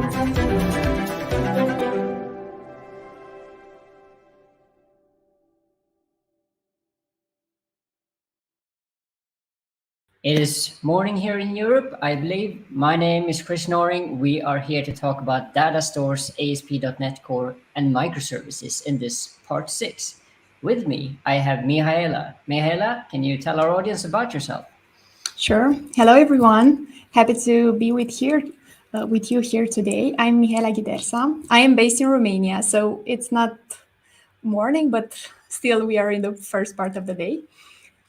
It is morning here in Europe, I believe. My name is Chris Noring. We are here to talk about data stores, ASP.NET Core, and microservices in this part 6. With me, I have Mihaela. Mihaela, can you tell our audience about yourself? Sure. Hello, everyone. Happy to be with you here today. I'm Mihaela Gidersa. I am based in Romania, so it's not morning, but still we are in the first part of the day.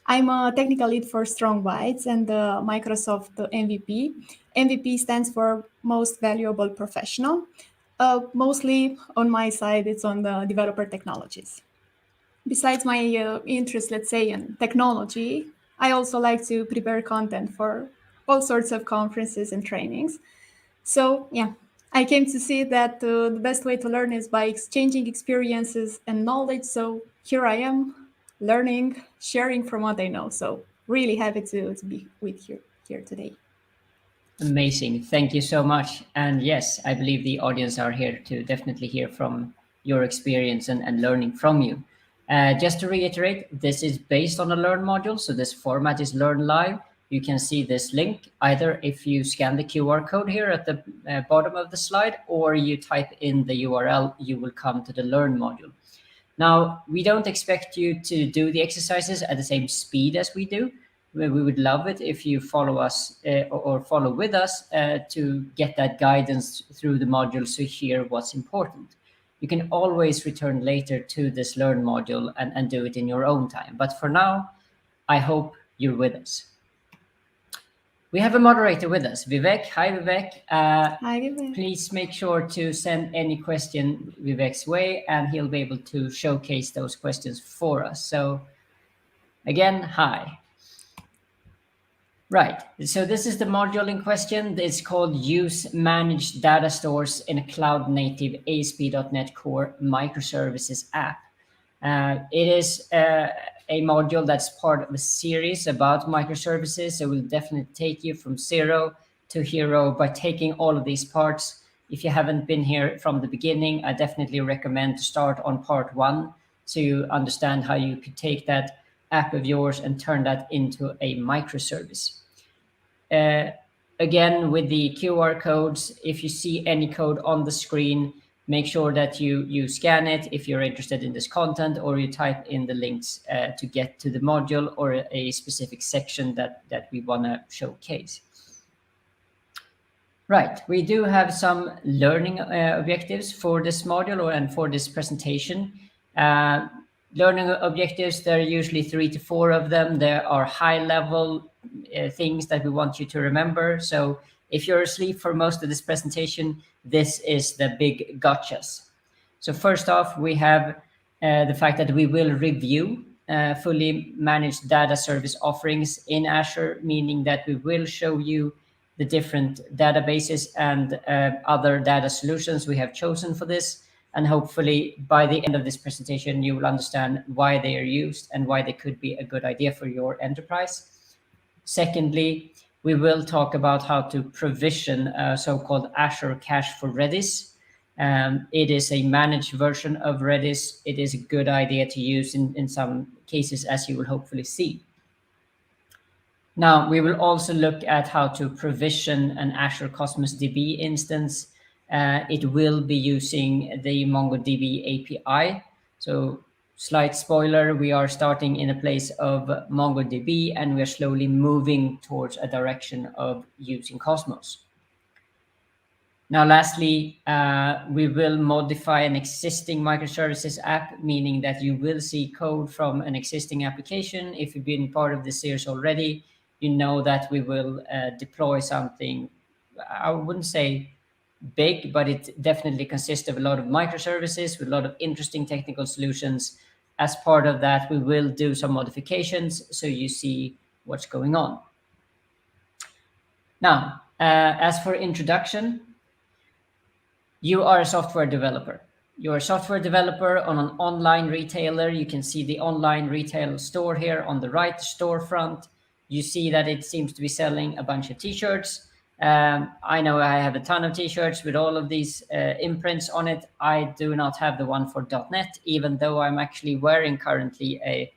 I'm a technical lead for Strong Bytes and the Microsoft MVP. MVP stands for Most Valuable Professional. Mostly on my side, it's on the developer technologies. Besides my interest, let's say, in technology, I also like to prepare content for all sorts of conferences and trainings. So, yeah, I came to see that the best way to learn is by exchanging experiences and knowledge. So, here I am, learning, sharing from what I know. So, really happy to be with you here today. Amazing. Thank you so much. And yes, I believe the audience are here to definitely hear from your experience and learning from you. Just to reiterate, this is based on a Learn module. So this format is Learn Live. You can see this link either if you scan the QR code here at the bottom of the slide, or you type in the URL, you will come to the Learn module. Now, we don't expect you to do the exercises at the same speed as we do. We would love it if you follow us or follow with us to get that guidance through the modules to hear what's important. You can always return later to this Learn module and do it in your own time. But for now, I hope you're with us. We have a moderator with us, Vivek. Hi, Vivek. Hi, Vivek. Please make sure to send any question Vivek's way, and he'll be able to showcase those questions for us. So again, hi. Right, so this is the module in question. It's called Use Managed Data Stores in a Cloud-Native ASP.NET Core Microservices app. It is a module that's part of a series about microservices. It will definitely take you from zero to hero by taking all of these parts. If you haven't been here from the beginning, I definitely recommend to start on part 1 so you understand how you could take that app of yours and turn that into a microservice. Again, with the QR codes, if you see any code on the screen, make sure that you scan it if you're interested in this content, or you type in the links to get to the module or a specific section that we want to showcase. Right, we do have some learning objectives for this module and for this presentation. Learning objectives, there are usually 3 to 4 of them. There are high-level things that we want you to remember. So if you're asleep for most of this presentation, this is the big gotchas. So first off, we have the fact that we will review fully managed data service offerings in Azure, meaning that we will show you the different databases and other data solutions we have chosen for this. And hopefully by the end of this presentation, you will understand why they are used and why they could be a good idea for your enterprise. Secondly, we will talk about how to provision a so-called Azure cache-redis. It is a managed version of Redis. It is a good idea to use in some cases, as you will hopefully see. Now, we will also look at how to provision an Azure Cosmos DB instance. It will be using the MongoDB API. So slight spoiler, we are starting in a place of MongoDB and we are slowly moving towards a direction of using Cosmos. Now, lastly, we will modify an existing microservices app, meaning that you will see code from an existing application. If you've been part of this series already, you know that we will deploy something, I wouldn't say big, but it definitely consists of a lot of microservices with a lot of interesting technical solutions. As part of that, we will do some modifications so you see what's going on. Now, as for introduction, you are a software developer. You're a software developer on an online retailer. You can see the online retail store here on the right storefront. You see that it seems to be selling a bunch of t-shirts. I know I have a ton of t-shirts with all of these imprints on it. I do not have the one for .NET, even though I'm actually wearing currently a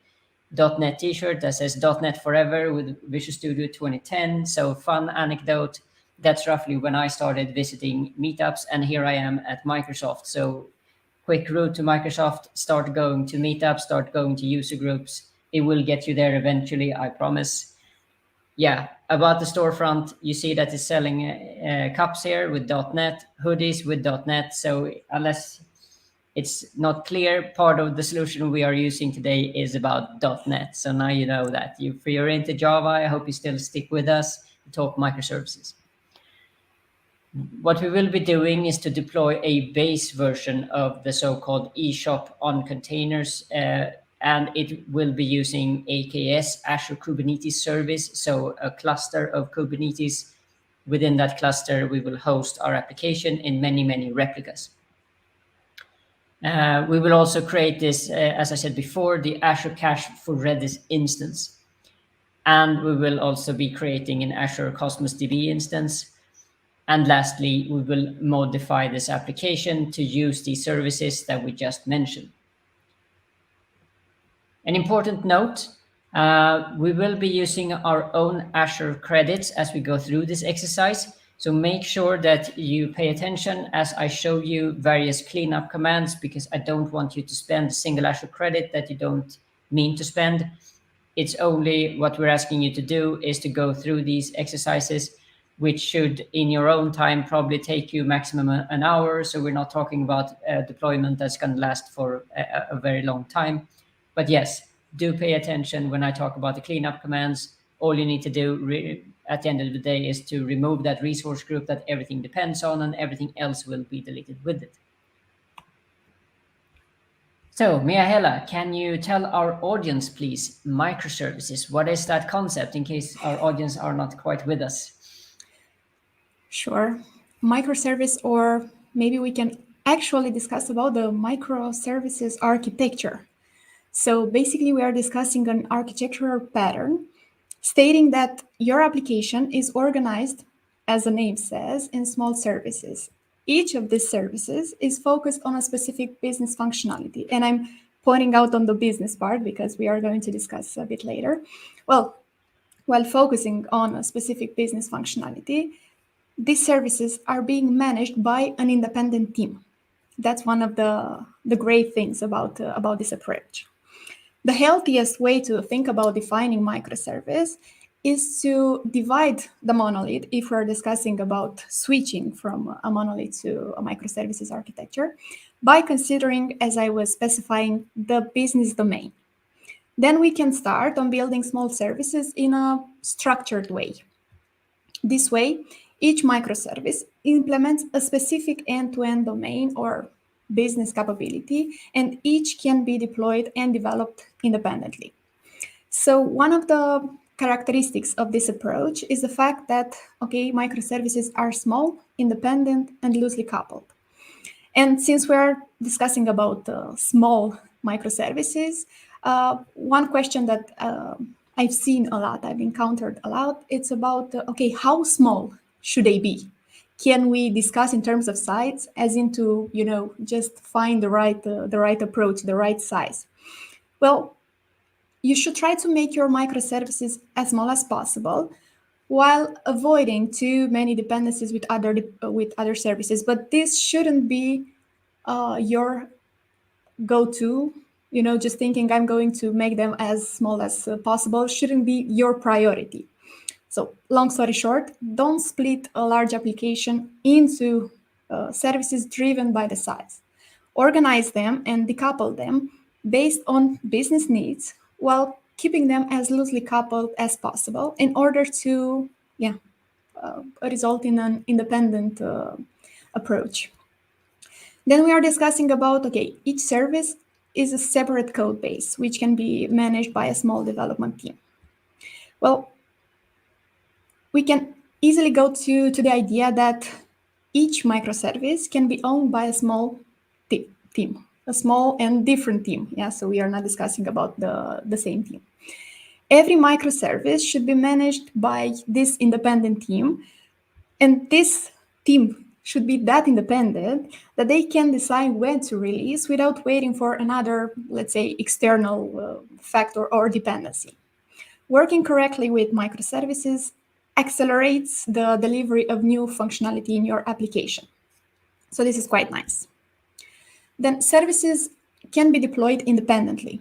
.NET t-shirt that says .NET Forever with Visual Studio 2010. So fun anecdote, that's roughly when I started visiting meetups, and here I am at Microsoft. So quick route to Microsoft, start going to meetups, start going to user groups. It will get you there eventually, I promise. Yeah, about the storefront, you see that it's selling cups here with .NET, hoodies with .NET. So unless it's not clear, part of the solution we are using today is about .NET. So now you know that. If you're into Java, I hope you still stick with us to talk microservices. What we will be doing is to deploy a base version of the so-called eShop on containers, and it will be using AKS, Azure Kubernetes-service, so a cluster of Kubernetes. Within that cluster, we will host our application in many, many replicas. We will also create this, as I said before, the Azure Cache-redis instance. And we will also be creating an Azure Cosmos DB instance. And lastly, we will modify this application to use the services that we just mentioned. An important note, we will be using our own Azure credits as we go through this exercise. So make sure that you pay attention as I show you various cleanup commands, because I don't want you to spend a single Azure credit that you don't mean to spend. It's only what we're asking you to do is to go through these exercises, which should, in your own time, probably take you maximum an hour. So we're not talking about a deployment that's going to last for a very long time. But yes, do pay attention when I talk about the cleanup commands. All you need to do at the end of the day is to remove that resource group that everything depends on, and everything else will be deleted with it. So, Mia-Hela, can you tell our audience, please, microservices? What is that concept, in case our audience are not quite with us? Sure. Microservice, or maybe we can actually discuss about the microservices architecture. So basically, we are discussing an architectural pattern stating that your application is organized, as the name says, in small services. Each of these services is focused on a specific business functionality. And I'm pointing out on the business part because we are going to discuss a bit later. Well, while focusing on a specific business functionality, these services are being managed by an independent team. That's one of the great things about this approach. The healthiest way to think about defining microservice is to divide the monolith, if we're discussing about switching from a monolith to a microservices architecture, by considering, as I was specifying, the business domain. Then we can start on building small services in a structured way. This way, each microservice implements a specific end-to-end domain or business capability, and each can be deployed and developed independently. So one of the characteristics of this approach is the fact that, microservices are small, independent, and loosely coupled. And since we're discussing about small microservices, one question that I've seen a lot, I've encountered a lot, it's about, how small should they be? Can we discuss in terms of size, as into, just find the right approach, the right size? Well, you should try to make your microservices as small as possible, while avoiding too many dependencies with other services. But this shouldn't be your go-to. Just thinking I'm going to make them as small as possible shouldn't be your priority. So long story short, don't split a large application into services driven by the size. Organize them and decouple them based on business needs, while keeping them as loosely coupled as possible in order to result in an independent approach. Then we are discussing about, each service is a separate code base, which can be managed by a small development team. Well, we can easily go to the idea that each microservice can be owned by a small team, a small and different team. Yeah, so we are not discussing about the same team. Every microservice should be managed by this independent team, And this team should be that independent that they can decide when to release without waiting for another, let's say, external factor or dependency. Working correctly with microservices accelerates the delivery of new functionality in your application. So this is quite nice. Then services can be deployed independently.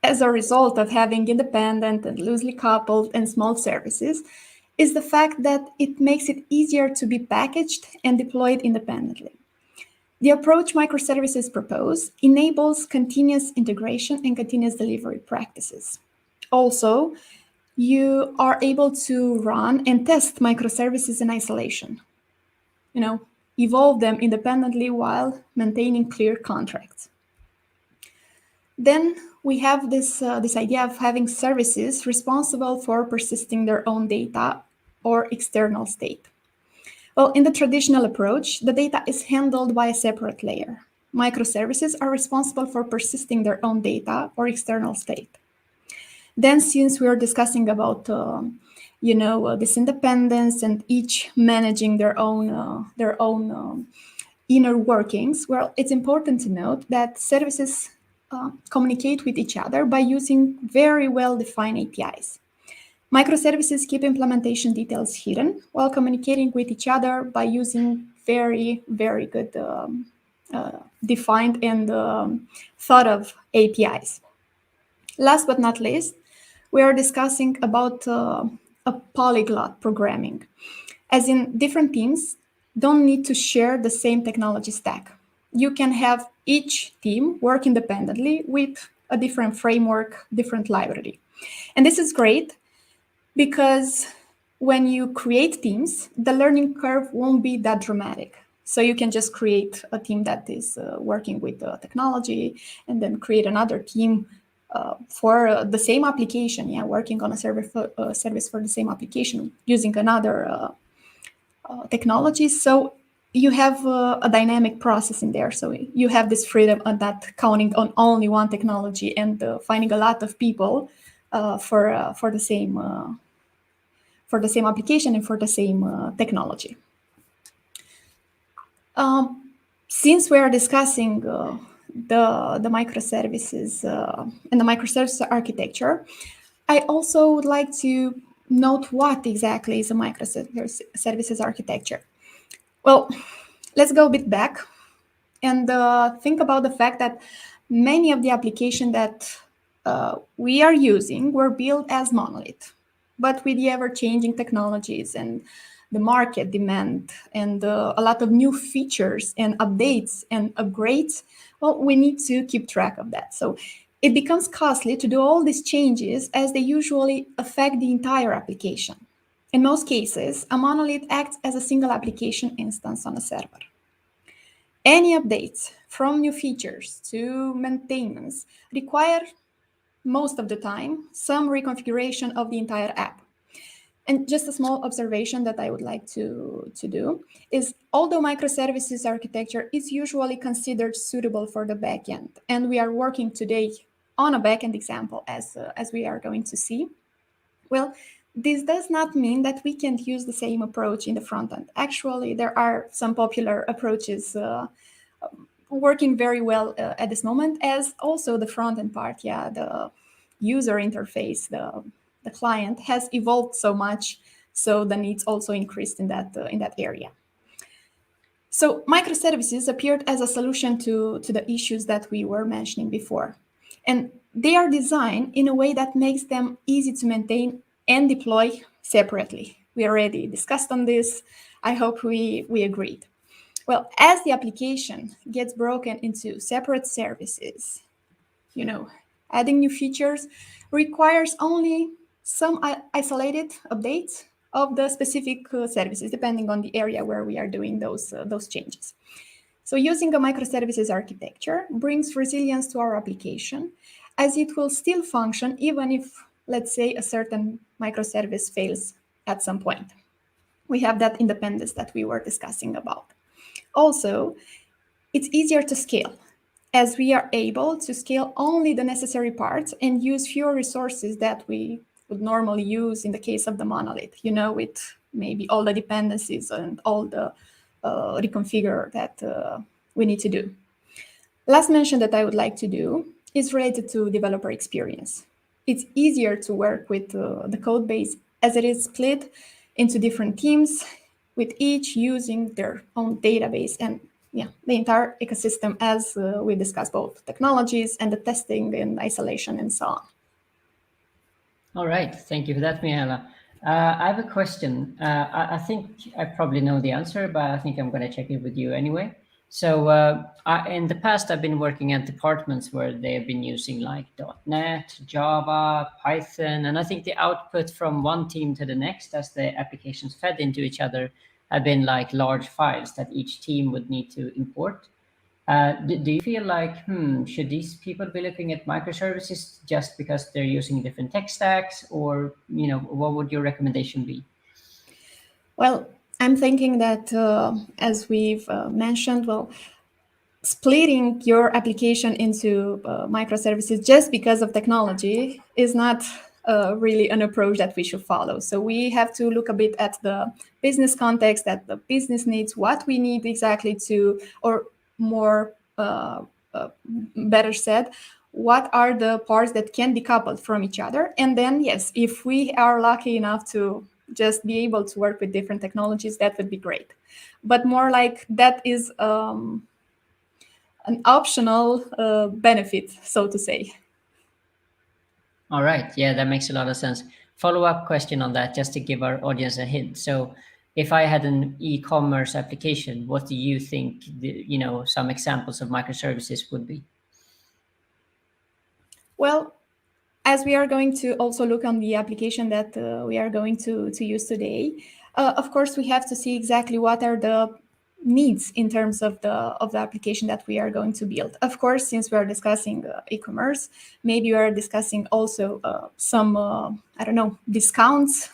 As a result of having independent and loosely coupled and small services is the fact that it makes it easier to be packaged and deployed independently. The approach microservices propose enables continuous integration and continuous delivery practices. Also, you are able to run and test microservices in isolation. Evolve them independently while maintaining clear contracts. Then we have this idea of having services responsible for persisting their own data or external state. Well, in the traditional approach, the data is handled by a separate layer. Microservices are responsible for persisting their own data or external state. Then, since we are discussing about this independence and each managing their own inner workings, well, it's important to note that services communicate with each other by using very well-defined APIs. Microservices keep implementation details hidden while communicating with each other by using very, very good defined and thought of APIs. Last but not least, we are discussing about a polyglot programming, as in different teams don't need to share the same technology stack. You can have each team work independently with a different framework, different library. And this is great because when you create teams, the learning curve won't be that dramatic. So you can just create a team that is working with technology and then create another team for the same application, working on a service for the same application using another technology. So you have a dynamic process in there. So you have this freedom of not counting on only one technology and finding a lot of people for the same application and for the same technology. Since we are discussing the microservices and the microservice architecture, I also would like to note what exactly is a microservices architecture. Well, let's go a bit back and think about the fact that many of the applications that we are using were built as monolith, but with the ever-changing technologies and the market demand and a lot of new features and updates and upgrades, well, we need to keep track of that. So it becomes costly to do all these changes as they usually affect the entire application. In most cases, a monolith acts as a single application instance on a server. Any updates, from new features to maintenance, require most of the time some reconfiguration of the entire app. And just a small observation that I would like to do is, although microservices architecture is usually considered suitable for the backend, and we are working today on a backend example as we are going to see, well, this does not mean that we can't use the same approach in the front end. Actually, there are some popular approaches working very well at this moment, as also the front end part, the user interface, the client has evolved so much, so the needs also increased in that area. So microservices appeared as a solution to the issues that we were mentioning before. And they are designed in a way that makes them easy to maintain and deploy separately. We already discussed on this. I hope we agreed. Well, as the application gets broken into separate services, adding new features requires only some isolated updates of the specific services, depending on the area where we are doing those changes. So using a microservices architecture brings resilience to our application, as it will still function even if, let's say, a certain microservice fails at some point. We have that independence that we were discussing about. Also, it's easier to scale, as we are able to scale only the necessary parts and use fewer resources that we would normally use in the case of the monolith, with maybe all the dependencies and all the reconfigure that we need to do. Last mention that I would like to do is related to developer experience. It's easier to work with the code base as it is split into different teams, with each using their own database and the entire ecosystem, as we discussed both technologies and the testing and isolation and so on. All right, thank you for that, Mihaela. I have a question. I think I probably know the answer, but I think I'm going to check it with you anyway. So in the past, I've been working at departments where they have been using like .NET, Java, Python, and I think the output from one team to the next as the applications fed into each other have been like large files that each team would need to import. Do you feel like, should these people be looking at microservices just because they're using different tech stacks, or what would your recommendation be? Well, I'm thinking that, as we've mentioned, splitting your application into microservices just because of technology is not really an approach that we should follow. So we have to look a bit at the business context, at the business needs, what we need exactly to, or more better said, what are the parts that can be coupled from each other. And then, yes, if we are lucky enough to just be able to work with different technologies, that would be great. But more like that is an optional benefit, so to say. All right. Yeah, that makes a lot of sense. Follow-up question on that, just to give our audience a hint. So if I had an e-commerce application, what do you think some examples of microservices would be? Well, as we are going to also look on the application that we are going to use today, of course, we have to see exactly what are the needs in terms of the application that we are going to build. Of course, since we are discussing e-commerce, maybe we are discussing also some, discounts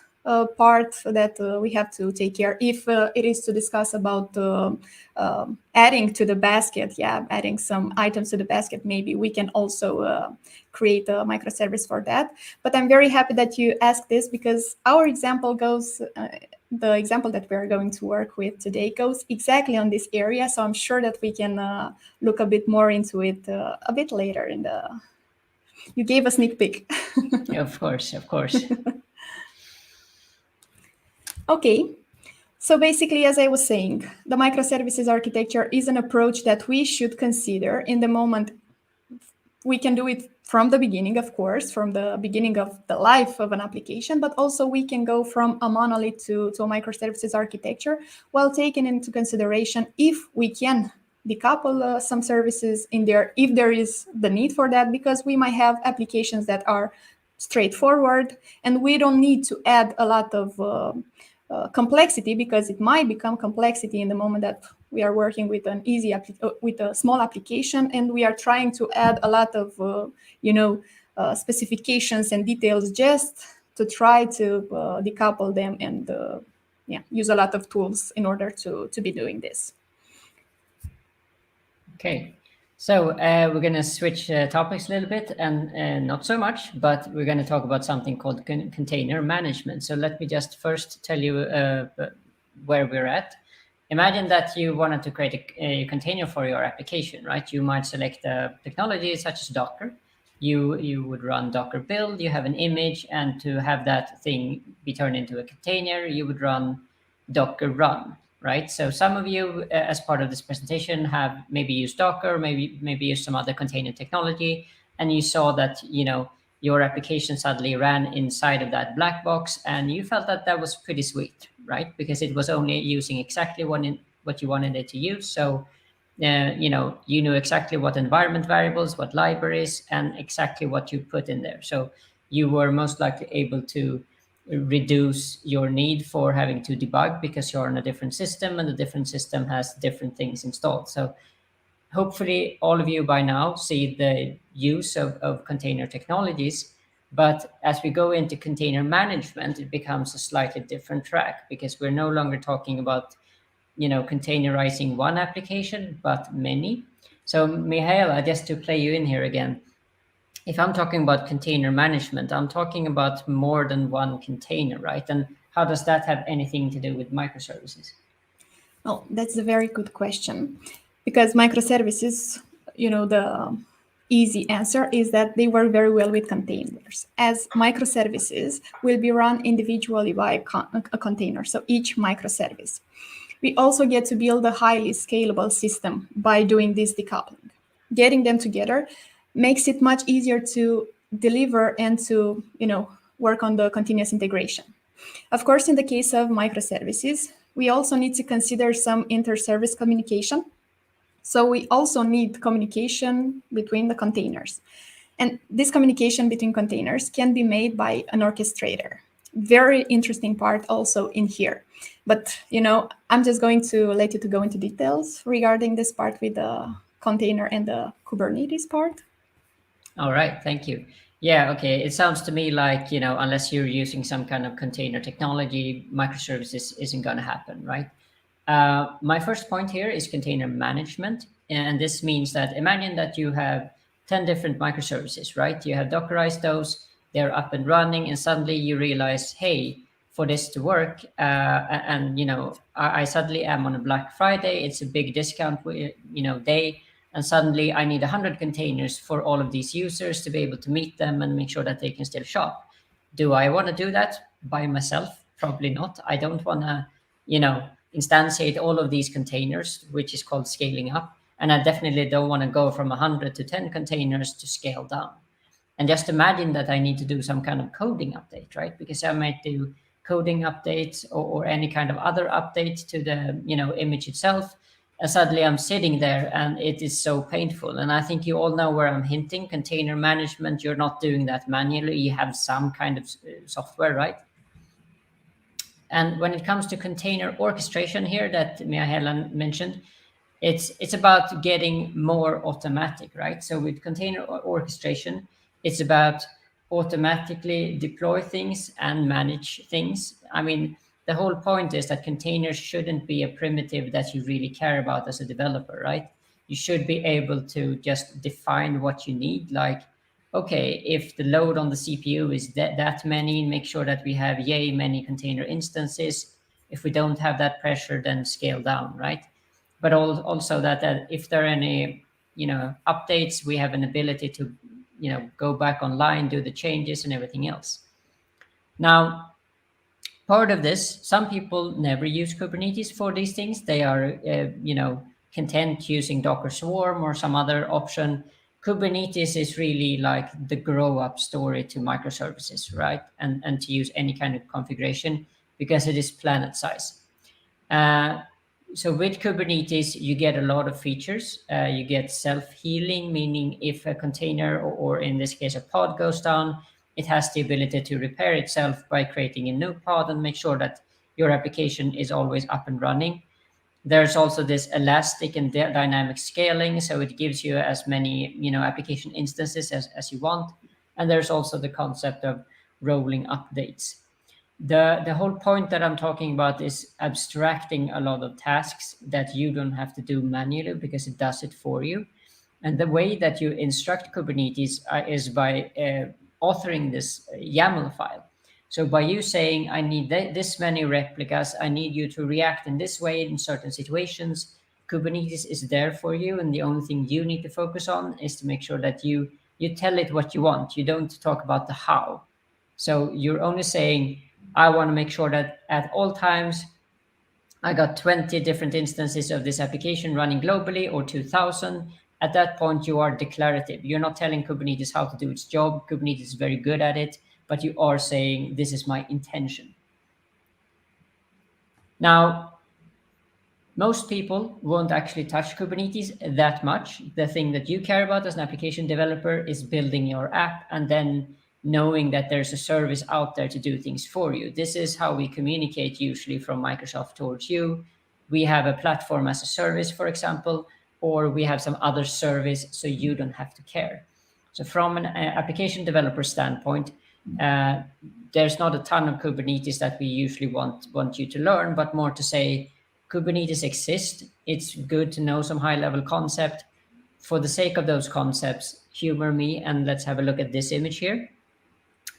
part that we have to take care. If it is to discuss about adding to the basket, adding some items to the basket, maybe we can also create a microservice for that. But I'm very happy that you asked this, because our example goes, the example that we're going to work with today goes exactly on this area. So I'm sure that we can look a bit more into it a bit later in the... You gave a sneak peek. Yeah, of course. Okay. So basically, as I was saying, the microservices architecture is an approach that we should consider in the moment. We can do it from the beginning, of course, from the beginning of the life of an application, but also we can go from a monolith to a microservices architecture, while taking into consideration if we can decouple some services in there, if there is the need for that, because we might have applications that are straightforward and we don't need to add a lot of complexity, because it might become complexity in the moment that we are working with an with a small application, and we are trying to add a lot of specifications and details just to try to decouple them and use a lot of tools in order to be doing this. Okay. So we're going to switch topics a little bit, and not so much, but we're going to talk about something called container management. So let me just first tell you where we're at. Imagine that you wanted to create a container for your application, right? You might select a technology such as Docker. You would run Docker build, you have an image, and to have that thing be turned into a container, you would run Docker run. Right. So some of you, as part of this presentation, have maybe used Docker, maybe used some other container technology, and you saw that your application suddenly ran inside of that black box, and you felt that that was pretty sweet, right? Because it was only using exactly what you wanted it to use. So you knew exactly what environment variables, what libraries, and exactly what you put in there. So you were most likely able to reduce your need for having to debug, because you're on a different system and the different system has different things installed. So hopefully all of you by now see the use of container technologies. But as we go into container management, it becomes a slightly different track, because we're no longer talking about containerizing one application, but many. So Mihaela, just to play you in here again, if I'm talking about container management, I'm talking about more than one container, right? And how does that have anything to do with microservices? Well, that's a very good question, because microservices, the easy answer is that they work very well with containers, as microservices will be run individually by a container, so each microservice. We also get to build a highly scalable system by doing this decoupling. Getting them together makes it much easier to deliver and to, work on the continuous integration. Of course, in the case of microservices, we also need to consider some inter-service communication. So we also need communication between the containers. And this communication between containers can be made by an orchestrator. Very interesting part also in here. But, I'm just going to let you to go into details regarding this part with the container and the Kubernetes part. All right, thank you. Yeah, okay. It sounds to me like, unless you're using some kind of container technology, microservices isn't going to happen, right? My first point here is container management. And this means that imagine that you have 10 different microservices, right? You have Dockerized those, they're up and running, and suddenly you realize, hey, for this to work, and I suddenly am on a Black Friday, it's a big discount, day, and suddenly I need 100 containers for all of these users to be able to meet them and make sure that they can still shop. Do I want to do that by myself? Probably not. I don't want to, instantiate all of these containers, which is called scaling up. And I definitely don't want to go from 100 to 10 containers to scale down. And just imagine that I need to do some kind of coding update, right? Because I might do coding updates or any kind of other update to the image itself. And suddenly I'm sitting there and it is so painful. And I think you all know where I'm hinting. Container management, you're not doing that manually. You have some kind of software, right? And when it comes to container orchestration here that Mia Helen mentioned, it's about getting more automatic, right? So with container orchestration, it's about automatically deploy things and manage things. I mean, the whole point is that containers shouldn't be a primitive that you really care about as a developer, right? You should be able to just define what you need, like, okay, if the load on the CPU is that many, make sure that we have yay many container instances. If we don't have that pressure, then scale down, right? But also that if there are any updates, we have an ability to go back online, do the changes and everything else. Now, part of this, some people never use Kubernetes for these things. They are content using Docker Swarm or some other option. Kubernetes is really like the grow up story to microservices, right? And to use any kind of configuration because it is planet size. So with Kubernetes, you get a lot of features. You get self-healing, meaning if a container or in this case a pod goes down, it has the ability to repair itself by creating a new pod and make sure that your application is always up and running. There's also this elastic and dynamic scaling, so it gives you as many application instances as you want. And there's also the concept of rolling updates. The whole point that I'm talking about is abstracting a lot of tasks that you don't have to do manually because it does it for you. And the way that you instruct Kubernetes is by authoring this YAML file. So by you saying, I need this many replicas, I need you to react in this way in certain situations, Kubernetes is there for you. And the only thing you need to focus on is to make sure that you tell it what you want. You don't talk about the how. So you're only saying, I want to make sure that at all times, I got 20 different instances of this application running globally or 2000. At that point, you are declarative. You're not telling Kubernetes how to do its job. Kubernetes is very good at it, but you are saying, this is my intention. Now, most people won't actually touch Kubernetes that much. The thing that you care about as an application developer is building your app and then knowing that there's a service out there to do things for you. This is how we communicate usually from Microsoft towards you. We have a platform as a service, for example, or we have some other service so you don't have to care. So from an application developer standpoint, there's not a ton of Kubernetes that we usually want you to learn, but more to say, Kubernetes exists. It's good to know some high-level concept. for the sake of those concepts, humor me and let's have a look at this image here.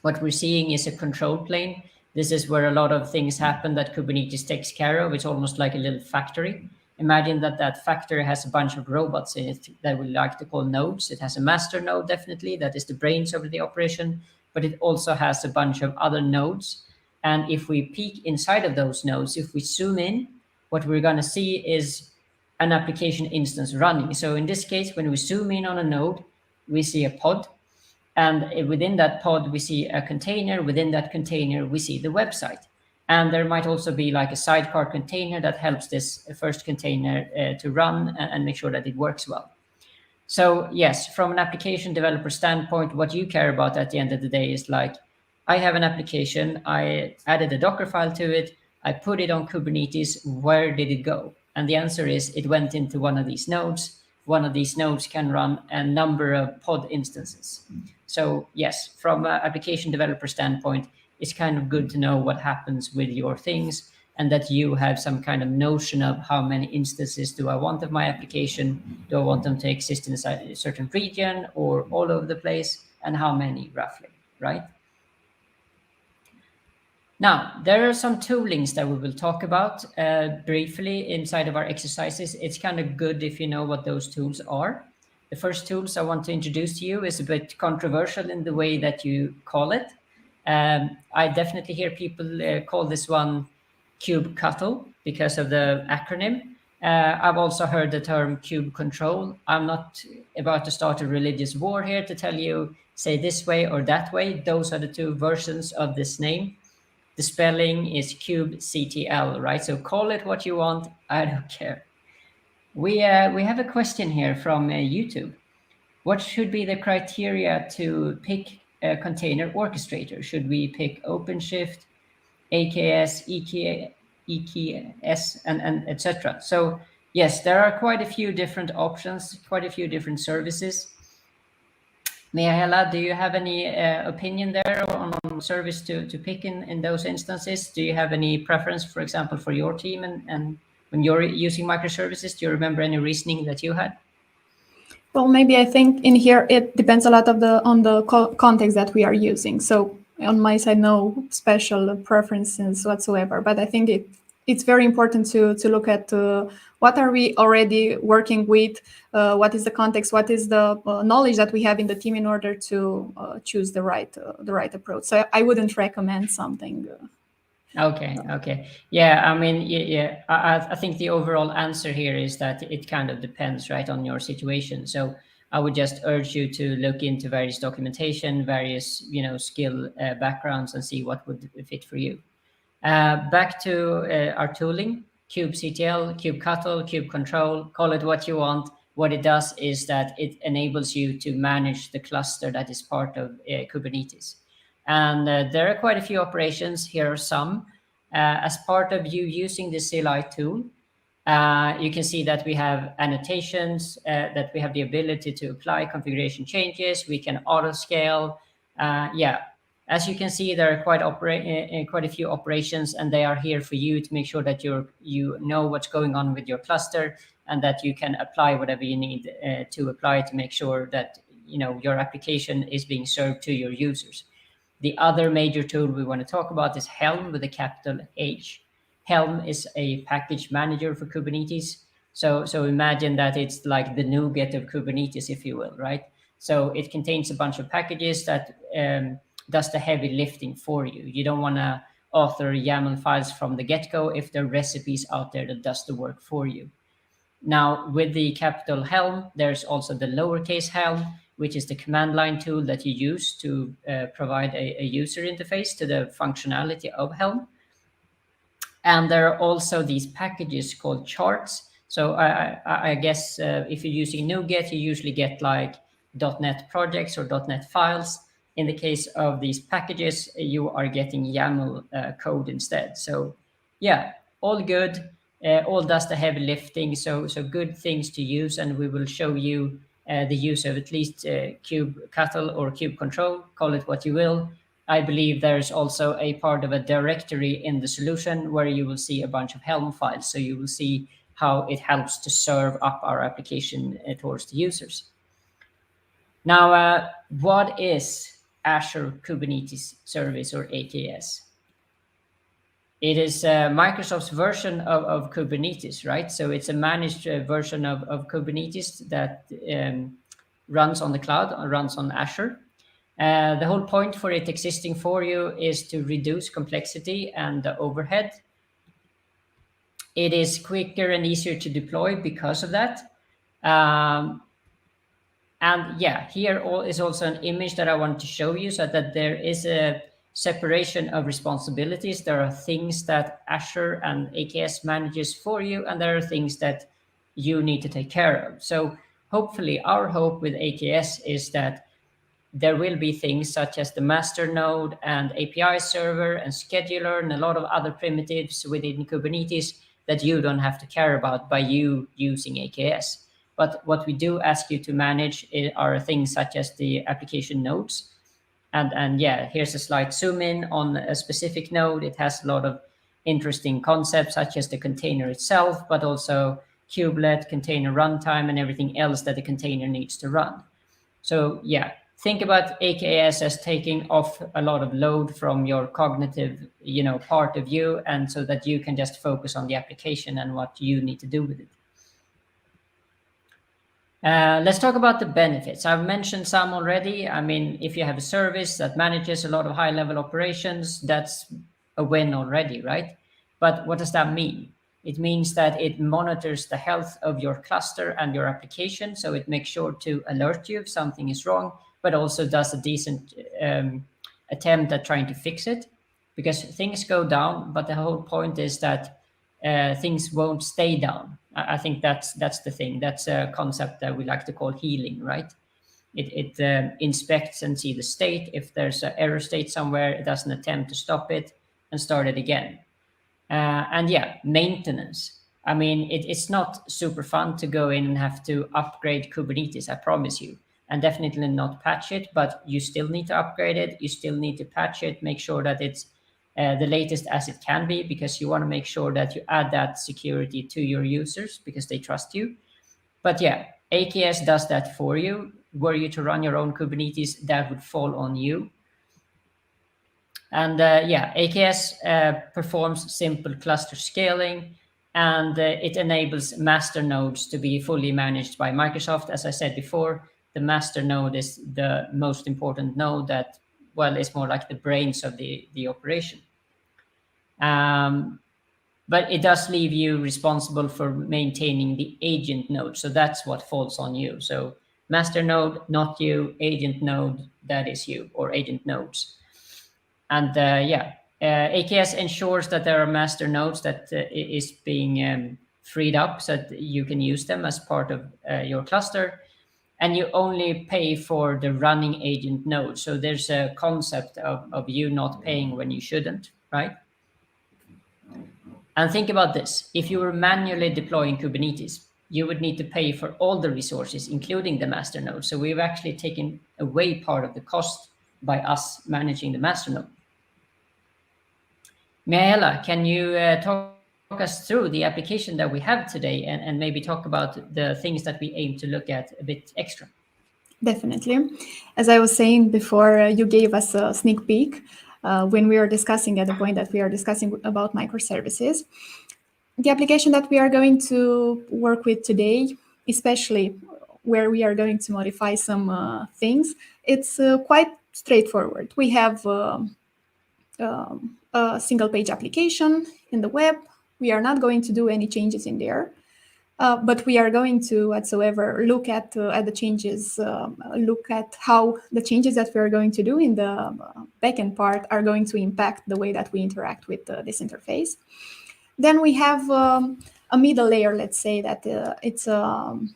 What we're seeing is a control plane. This is where a lot of things happen that Kubernetes takes care of. It's almost like a little factory. Imagine that that factory has a bunch of robots in it that we like to call nodes. It has a master node, definitely, that is the brains of the operation, but it also has a bunch of other nodes. And if we peek inside of those nodes, if we zoom in, what we're going to see is an application instance running. So in this case, when we zoom in on a node, we see a pod. And within that pod, we see a container. Within that container, we see the website. And there might also be like a sidecar container that helps this first container to run and make sure that it works well. So yes, from an application developer standpoint, what you care about at the end of the day is like, I have an application, I added a Docker file to it, I put it on Kubernetes, where did it go? And the answer is it went into one of these nodes. One of these nodes can run a number of pod instances. So yes, from an application developer standpoint, it's kind of good to know what happens with your things and that you have some kind of notion of how many instances do I want of my application? Do I want them to exist inside a certain region or all over the place? And how many roughly, right? Now, there are some toolings that we will talk about briefly inside of our exercises. It's kind of good if you know what those tools are. The first tools I want to introduce to you is a bit controversial in the way that you call it. I definitely hear people call this one kubectl because of the acronym. I've also heard the term kube control. I'm not about to start a religious war here to tell you, say this way or that way. Those are the two versions of this name. The spelling is kubectl, right? So call it what you want. I don't care. We have a question here from YouTube. What should be the criteria to pick a container orchestrator? Should we pick OpenShift, AKS, EKS, and etc.? So yes, there are quite a few different options, quite a few different services. Mihela, do you have any opinion there on service to pick in those instances? Do you have any preference, for example, for your team and when you're using microservices? Do you remember any reasoning that you had? Well, maybe I think in here it depends a lot on the context that we are using. So on my side, no special preferences whatsoever. But I think it's very important to look at what are we already working with, what is the context, what is the knowledge that we have in the team in order to choose the right approach. So I wouldn't recommend something. Okay. Yeah, I mean, yeah. I think the overall answer here is that it kind of depends, right, on your situation. So I would just urge you to look into various documentation, various, skill backgrounds and see what would fit for you. Back to our tooling, kubectl, kubectl, kubecontrol, call it what you want. What it does is that it enables you to manage the cluster that is part of Kubernetes. And there are quite a few operations. Here are some. As part of you using the CLI tool, you can see that we have annotations, that we have the ability to apply configuration changes. We can auto scale. As you can see, there are quite a few operations, and they are here for you to make sure that you know what's going on with your cluster and that you can apply whatever you need to apply to make sure that your application is being served to your users. The other major tool we want to talk about is Helm with a capital H. Helm is a package manager for Kubernetes. So imagine that it's like the NuGet of Kubernetes, if you will, right? So it contains a bunch of packages that does the heavy lifting for you. You don't want to author YAML files from the get-go if there are recipes out there that does the work for you. Now, with the capital Helm, there's also the lowercase Helm, which is the command line tool that you use to provide a user interface to the functionality of Helm. And there are also these packages called charts. So I guess if you're using NuGet, you usually get like .NET projects or .NET files. In the case of these packages, you are getting YAML code instead. So yeah, all good. All does the heavy lifting. So good things to use. And we will show you the use of at least kubectl or kubecontrol, call it what you will. I believe there's also a part of a directory in the solution where you will see a bunch of Helm files. So you will see how it helps to serve up our application towards the users. Now, what is Azure Kubernetes Service, or AKS? It is Microsoft's version of Kubernetes, right? So it's a managed version of Kubernetes that runs on the cloud, runs on Azure. The whole point for it existing for you is to reduce complexity and the overhead. It is quicker and easier to deploy because of that. And yeah, here is also an image that I want to show you, so that there is a separation of responsibilities. There are things that Azure and AKS manages for you, and there are things that you need to take care of. So hopefully, our hope with AKS is that there will be things such as the master node and API server and scheduler and a lot of other primitives within Kubernetes that you don't have to care about by you using AKS. But what we do ask you to manage are things such as the application nodes. And yeah, here's a slight zoom in on a specific node. It has a lot of interesting concepts such as the container itself, but also kubelet, container runtime, and everything else that the container needs to run. So yeah, think about AKS as taking off a lot of load from your cognitive, part of you, and so that you can just focus on the application and what you need to do with it. Let's talk about the benefits. I've mentioned some already. I mean, if you have a service that manages a lot of high-level operations, that's a win already, right? But what does that mean? It means that it monitors the health of your cluster and your application, so it makes sure to alert you if something is wrong, but also does a decent attempt at trying to fix it, because things go down, but the whole point is that things won't stay down. I think that's the thing. That's a concept that we like to call healing, right? It inspects and see the state. If there's an error state somewhere, it does an attempt to stop it and start it again. And yeah, maintenance. I mean, it's not super fun to go in and have to upgrade Kubernetes, I promise you. And definitely not patch it, but you still need to upgrade it. You still need to patch it, make sure that it's the latest as it can be, because you want to make sure that you add that security to your users because they trust you. But yeah, AKS does that for you. Were you to run your own Kubernetes, that would fall on you. And yeah, AKS performs simple cluster scaling, and it enables master nodes to be fully managed by Microsoft. As I said before, the master node is the most important node that, well, is more like the brains of the operation. But it does leave you responsible for maintaining the agent node. So that's what falls on you. So master node, not you. Agent node, that is you, or agent nodes. And yeah, AKS ensures that there are master nodes that is being freed up so that you can use them as part of your cluster. And you only pay for the running agent node. So there's a concept of you not paying when you shouldn't, right? And think about this. If you were manually deploying Kubernetes, you would need to pay for all the resources, including the master node. So we've actually taken away part of the cost by us managing the master node. Mihaela, can you talk us through the application that we have today and maybe talk about the things that we aim to look at a bit extra? Definitely. As I was saying before, you gave us a sneak peek when we were discussing at the point that we are discussing about microservices. The application that we are going to work with today, especially where we are going to modify some things, it's quite straightforward. We have a single page application in the web. We are not going to do any changes in there. But we are going to whatsoever look at the changes, look at how the changes that we are going to do in the backend part are going to impact the way that we interact with this interface. Then we have a middle layer, let's say that it's an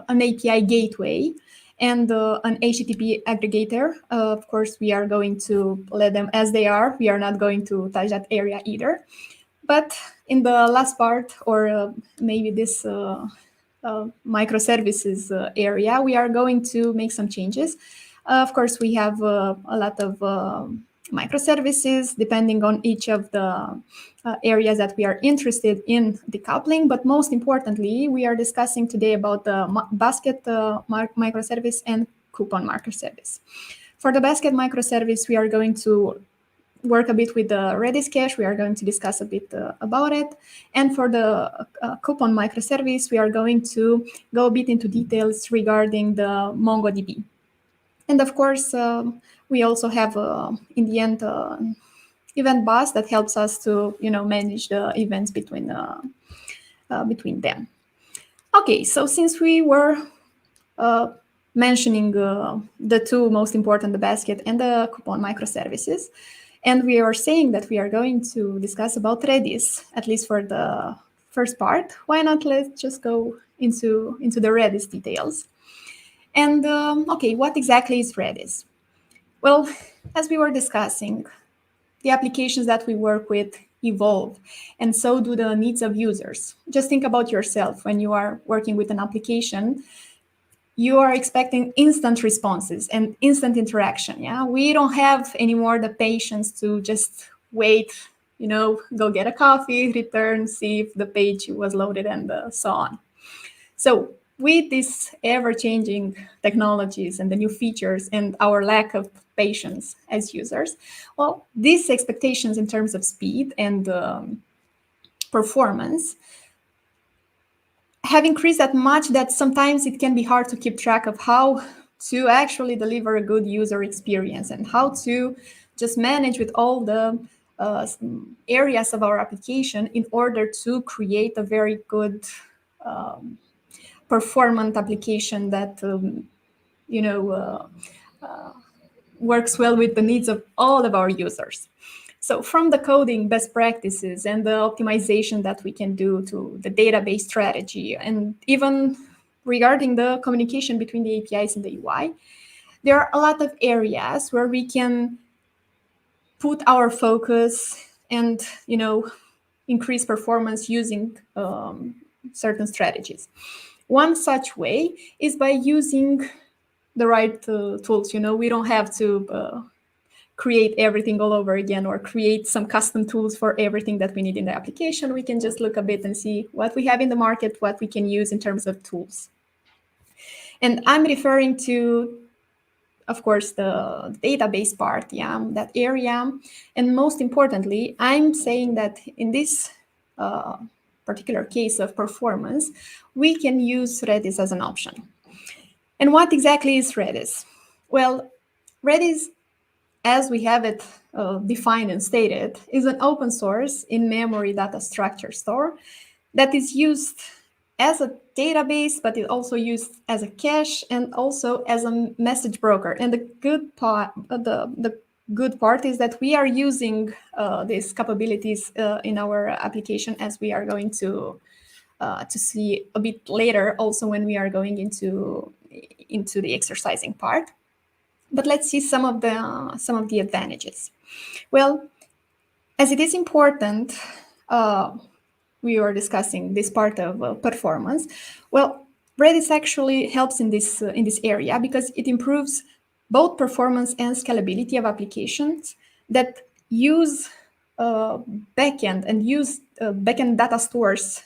API gateway and an HTTP aggregator. Of course, we are going to let them as they are. We are not going to touch that area either. But in the last part, or maybe this microservices area, we are going to make some changes. Of course, we have a lot of microservices, depending on each of the areas that we are interested in decoupling. But most importantly, we are discussing today about the basket microservice and coupon microservice. For the basket microservice, we are going to work a bit with the Redis cache. We are going to discuss a bit about it. And for the coupon microservice, we are going to go a bit into details regarding the MongoDB. And of course, we also have, in the end, event bus that helps us to, manage the events between them. Okay, so since we were mentioning the two most important, the basket and the coupon microservices, and we are saying that we are going to discuss about Redis, at least for the first part, why not let's just go into the Redis details. And okay, what exactly is Redis? Well, as we were discussing, the applications that we work with evolve, and so do the needs of users. Just think about yourself. When you are working with an application, you are expecting instant responses and instant interaction. Yeah, we don't have anymore the patience to just wait, go get a coffee, return, see if the page was loaded, and so on. So with these ever-changing technologies and the new features and our lack of patience as users, well, these expectations in terms of speed and performance have increased that much that sometimes it can be hard to keep track of how to actually deliver a good user experience and how to just manage with all the areas of our application in order to create a very good performant application that works well with the needs of all of our users. So from the coding best practices and the optimization that we can do to the database strategy, and even regarding the communication between the APIs and the UI, there are a lot of areas where we can put our focus and increase performance using certain strategies. One such way is by using the right tools. We don't have to create everything all over again or create some custom tools for everything that we need in the application. We can just look a bit and see what we have in the market, what we can use in terms of tools. And I'm referring to, of course, the database part, that area. And most importantly, I'm saying that in this particular case of performance, we can use Redis as an option. And what exactly is Redis? Well, Redis, as we have it defined and stated, is an open source in-memory data structure store that is used as a database, but it also used as a cache and also as a message broker. And the good part, the good part is that we are using these capabilities in our application, as we are going to see a bit later, also when we are going into the exercising part. But let's see some of the advantages. Well, as it is important, we were discussing this part of performance. Well, Redis actually helps in this area because it improves both performance and scalability of applications that use backend and use backend data stores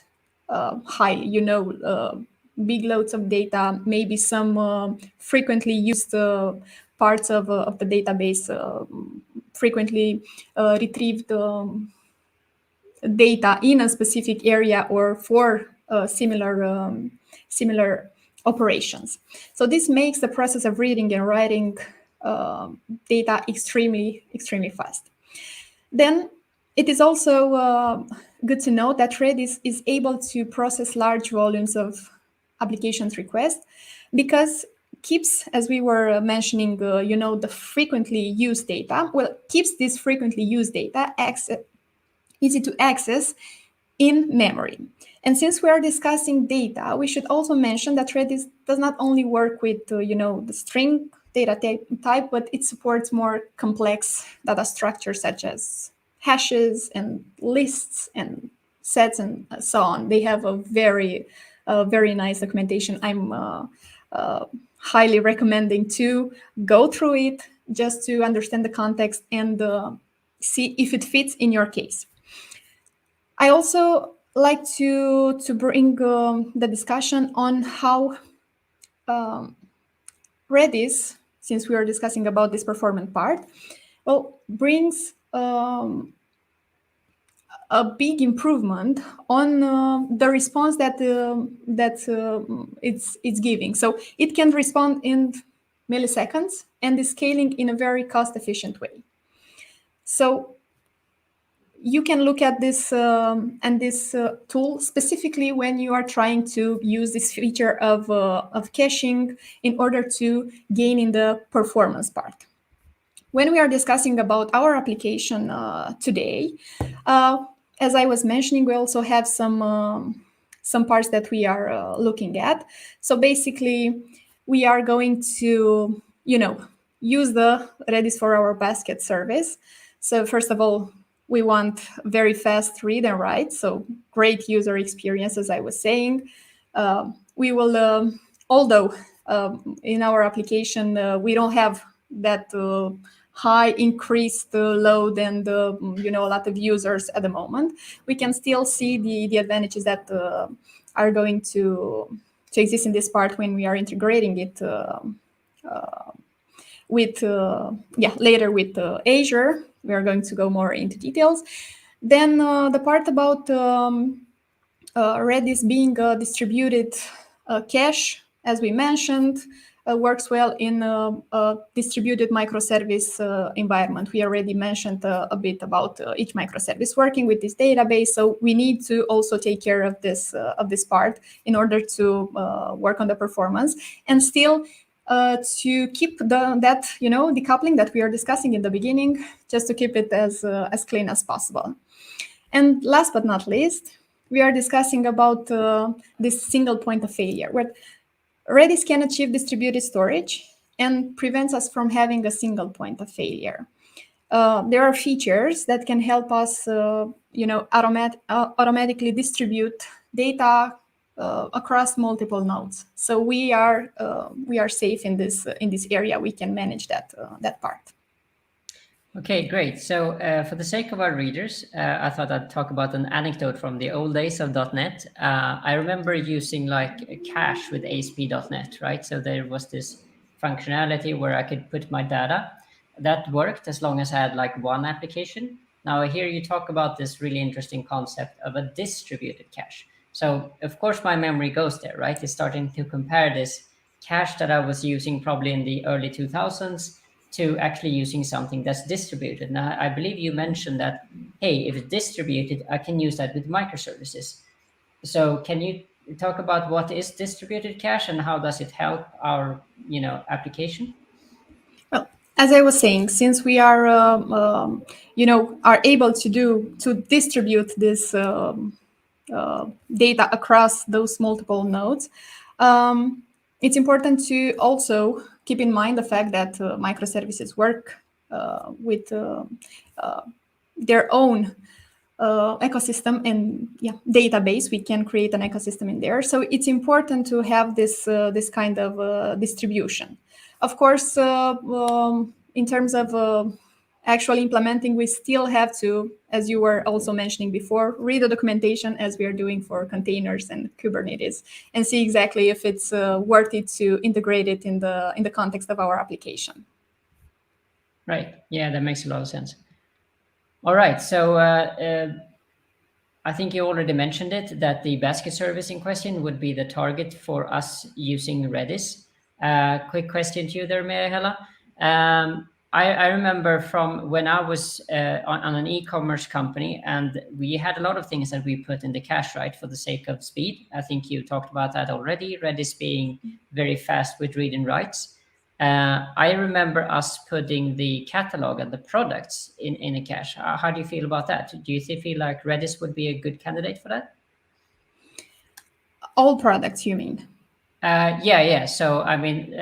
highly. Big loads of data, maybe some frequently used parts of the database, frequently retrieved data in a specific area or for similar operations. So this makes the process of reading and writing data extremely fast. Then it is also good to know that Redis is able to process large volumes of applications requests because keeps, as we were mentioning, the frequently used data. Well, keeps this frequently used data easy to access in memory. And since we are discussing data, we should also mention that Redis does not only work with the string data type, but it supports more complex data structures such as hashes and lists and sets and so on. They have a very nice documentation. I'm highly recommending to go through it, just to understand the context and see if it fits in your case. I also like to bring the discussion on how Redis, since we are discussing about this performance part, well, brings a big improvement on the response that it's giving. So it can respond in milliseconds and is scaling in a very cost-efficient way. So you can look at this tool specifically when you are trying to use this feature of caching in order to gain in the performance part. When we are discussing about our application today, as I was mentioning, we also have some parts that we are looking at. So basically, we are going to, use the Redis for our basket service. So first of all, we want very fast read and write, so great user experience, as I was saying. We will, although in our application we don't have that high increased load and a lot of users at the moment, we can still see the advantages that are going to exist in this part when we are integrating it later with Azure. We are going to go more into details. Then the part about Redis being a distributed cache, as we mentioned, works well in a distributed microservice environment. We already mentioned a bit about each microservice working with this database, so we need to also take care of this part in order to work on the performance and still to keep that decoupling that we are discussing in the beginning, just to keep it as clean as possible. And last but not least, we are discussing about this single point of failure, where Redis can achieve distributed storage and prevents us from having a single point of failure. There are features that can help us, automatically distribute data across multiple nodes. So we are safe in this area. We can manage that part. Okay, great. So for the sake of our readers, I thought I'd talk about an anecdote from the old days of .NET. I remember using like a cache with ASP.NET, right? So there was this functionality where I could put my data. That worked as long as I had like one application. Now here you talk about this really interesting concept of a distributed cache. So of course my memory goes there, right? It's starting to compare this cache that I was using probably in the early 2000s to actually using something that's distributed. Now, I believe you mentioned that, hey, if it's distributed, I can use that with microservices. So can you talk about what is distributed cache and how does it help our, application? Well, as I was saying, since we are, are able to distribute this data across those multiple nodes, it's important to also keep in mind the fact that microservices work with their own ecosystem and database. We can create an ecosystem in there. So it's important to have this kind of distribution. Of course, in terms of actually implementing, we still have to, as you were also mentioning before, read the documentation as we are doing for containers and Kubernetes and see exactly if it's worth it to integrate it in the context of our application. Right. Yeah, that makes a lot of sense. All right. So I think you already mentioned it, that the basket service in question would be the target for us using Redis. Quick question to you there, Mihela. I remember from when I was on an e-commerce company, and we had a lot of things that we put in the cache, right, for the sake of speed. I think you talked about that already, Redis being very fast with read and writes. I remember us putting the catalog and the products in a cache. How do you feel about that? Do you feel like Redis would be a good candidate for that? All products, you mean? Yeah. So, I mean,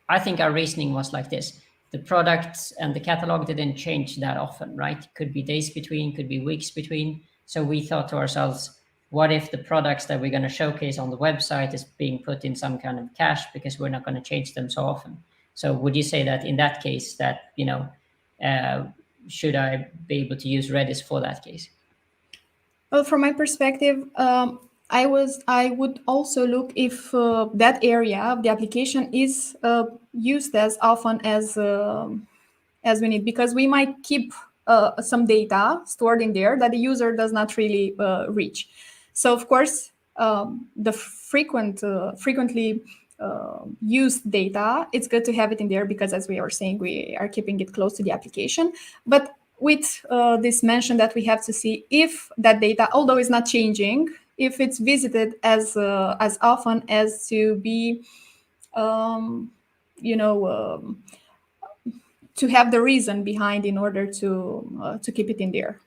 I think our reasoning was like this. The products and the catalog didn't change that often, right? Could be days between, could be weeks between. So we thought to ourselves, what if the products that we're going to showcase on the website is being put in some kind of cache because we're not going to change them so often? So would you say that in that case that, should I be able to use Redis for that case? Well, from my perspective, I would also look if that area of the application is used as often as we need, because we might keep some data stored in there that the user does not really reach. So of course, the frequently used data, it's good to have it in there because, as we are saying, we are keeping it close to the application. But with this mention that we have to see if that data, although it's not changing, if it's visited as often as to be, to have the reason behind in order to keep it in there,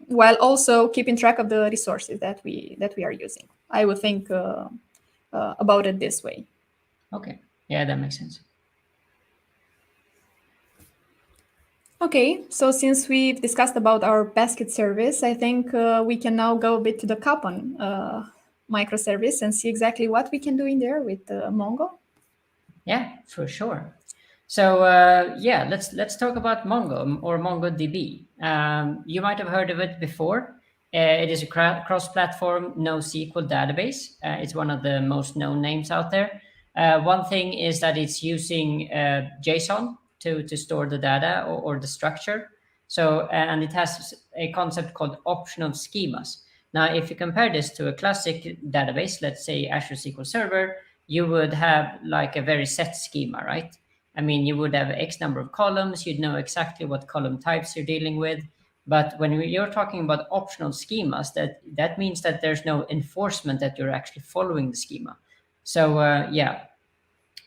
while also keeping track of the resources that we are using. I would think about it this way. Okay, yeah, that makes sense. Okay, so since we've discussed about our basket service, I think we can now go a bit to the Kapon microservice and see exactly what we can do in there with Mongo. Yeah, for sure. So yeah, let's talk about Mongo or MongoDB. You might have heard of it before. It is a cross-platform NoSQL database. It's one of the most known names out there. One thing is that it's using JSON to store the data or the structure. So and it has a concept called optional schemas. Now, if you compare this to a classic database, let's say Azure SQL Server, you would have like a very set schema, right? I mean, you would have X number of columns, you'd know exactly what column types you're dealing with. But when you're talking about optional schemas, that means that there's no enforcement that you're actually following the schema. So yeah,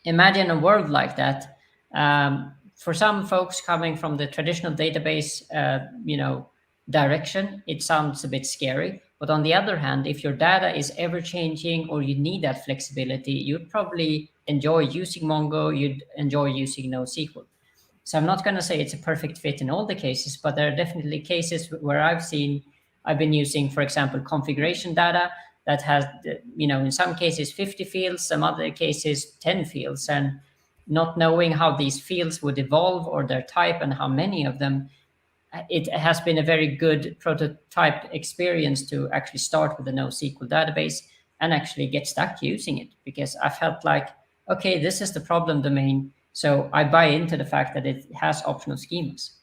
imagine a world like that. For some folks coming from the traditional database, direction, it sounds a bit scary. But on the other hand, if your data is ever changing or you need that flexibility, you'd probably enjoy using Mongo, you'd enjoy using NoSQL. So I'm not going to say it's a perfect fit in all the cases, but there are definitely cases where I've been using, for example, configuration data that has, in some cases 50 fields, some other cases 10 fields, and not knowing how these fields would evolve or their type and how many of them, it has been a very good prototype experience to actually start with a NoSQL database and actually get stuck using it, because I felt like, okay, this is the problem domain. So I buy into the fact that it has optional schemas.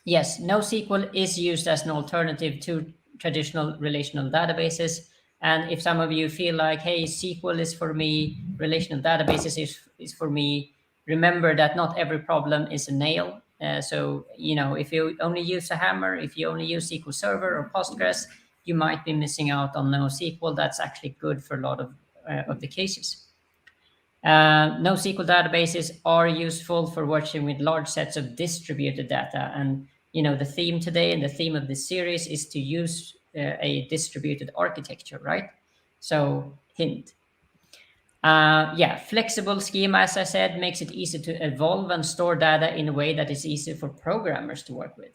Yes, NoSQL is used as an alternative to traditional relational databases. And if some of you feel like, hey, SQL is for me, relational databases is for me, remember that not every problem is a nail. So, if you only use a hammer, if you only use SQL Server or Postgres, you might be missing out on NoSQL. That's actually good for a lot of the cases. NoSQL databases are useful for working with large sets of distributed data. And, the theme today and the theme of this series is to use a distributed architecture, right? So hint. Yeah, flexible schema, as I said, makes it easy to evolve and store data in a way that is easy for programmers to work with.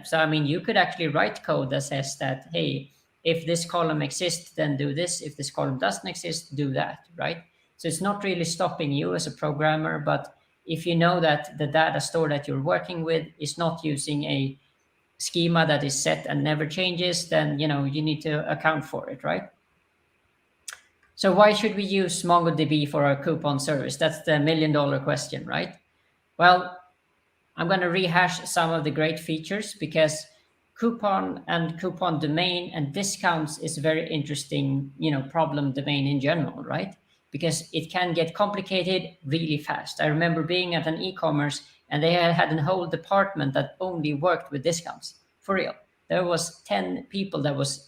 So, I mean, you could actually write code that says that, hey, if this column exists, then do this. If this column doesn't exist, do that, right? So it's not really stopping you as a programmer, but if you know that the data store that you're working with is not using a schema that is set and never changes, then, you need to account for it, right? So why should we use MongoDB for our coupon service? That's the million-dollar question, right? Well, I'm going to rehash some of the great features, because coupon and coupon domain and discounts is a very interesting, problem domain in general, right? Because it can get complicated really fast. I remember being at an e-commerce and they had a whole department that only worked with discounts, for real. There was 10 people that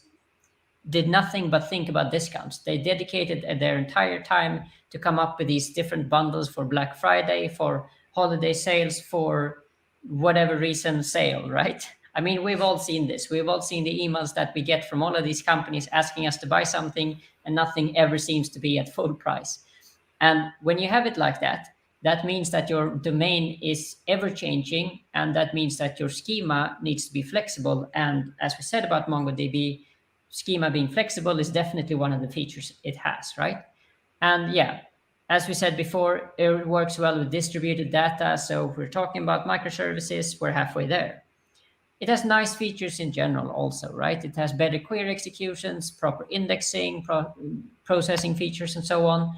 did nothing but think about discounts. They dedicated their entire time to come up with these different bundles for Black Friday, for holiday sales, for whatever reason sale, right? I mean, we've all seen this. We've all seen the emails that we get from all of these companies asking us to buy something, and nothing ever seems to be at full price. And when you have it like that, that means that your domain is ever changing, and that means that your schema needs to be flexible. And as we said about MongoDB, schema being flexible is definitely one of the features it has, right? And yeah, As we said before, it works well with distributed data. So if we're talking about microservices, we're halfway there. It has nice features in general also, right? It has better query executions, proper indexing, processing features, and so on.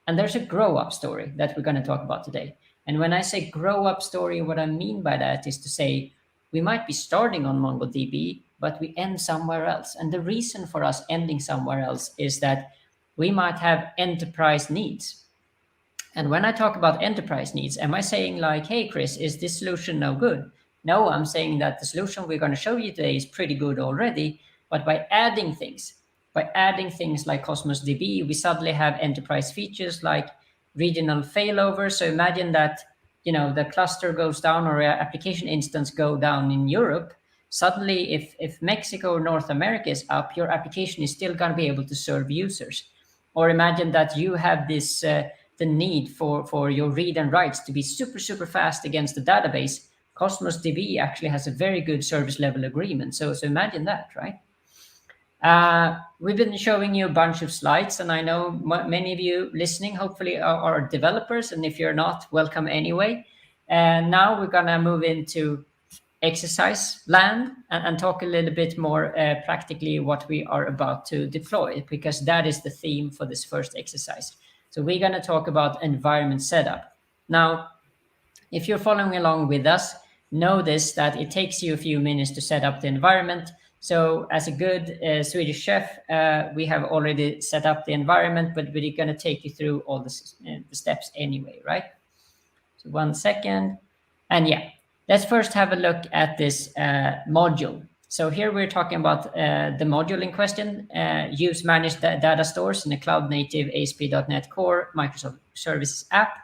And there's a grow up story that we're going to talk about today. And when I say grow up story, what I mean by that is to say we might be starting on MongoDB, but we end somewhere else. And the reason for us ending somewhere else is that we might have enterprise needs. And when I talk about enterprise needs, am I saying like, hey, Chris, is this solution no good? No, I'm saying that the solution we're going to show you today is pretty good already, but by adding things like Cosmos DB, we suddenly have enterprise features like regional failover. So imagine that, the cluster goes down or your application instance go down in Europe. Suddenly, if Mexico or North America is up, your application is still going to be able to serve users. Or imagine that you have this the need for your read and writes to be super, super fast against the database. Cosmos DB actually has a very good service level agreement. So imagine that, right? We've been showing you a bunch of slides, and I know many of you listening hopefully are developers, and if you're not, welcome anyway. And now we're going to move into exercise land and talk a little bit more practically what we are about to deploy, because that is the theme for this first exercise. So we're going to talk about environment setup. Now, if you're following along with us, know this, that it takes you a few minutes to set up the environment. So as a good Swedish chef, we have already set up the environment, but we're going to take you through all the steps anyway, right? So 1 second. And yeah, let's first have a look at this module. So here we're talking about the module in question, use managed data stores in a cloud-native ASP.NET Core microservices app.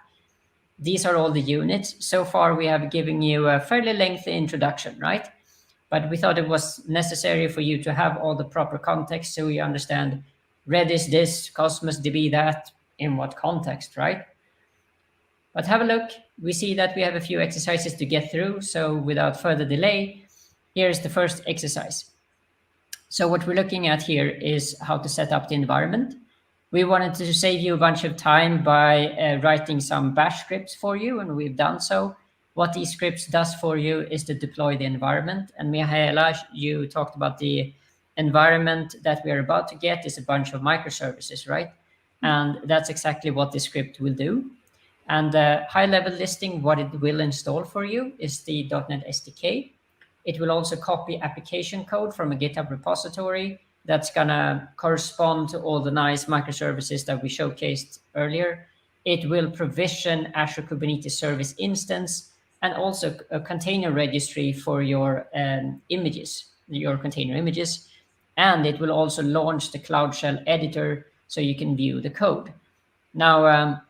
These are all the units. So far, we have given you a fairly lengthy introduction, right? But we thought it was necessary for you to have all the proper context so you understand Redis this, Cosmos DB that, in what context, right? But have a look. We see that we have a few exercises to get through. So without further delay, here's the first exercise. So what we're looking at here is how to set up the environment. We wanted to save you a bunch of time by writing some bash scripts for you, and we've done so. What these scripts does for you is to deploy the environment. And Mihaela, you talked about the environment that we are about to get is a bunch of microservices, right? And that's exactly what this script will do. And the high-level listing, what it will install for you is the .NET SDK. It will also copy application code from a GitHub repository that's going to correspond to all the nice microservices that we showcased earlier. It will provision Azure Kubernetes-service instance and also a container registry for your images, your container images. And it will also launch the Cloud Shell editor so you can view the code. Now,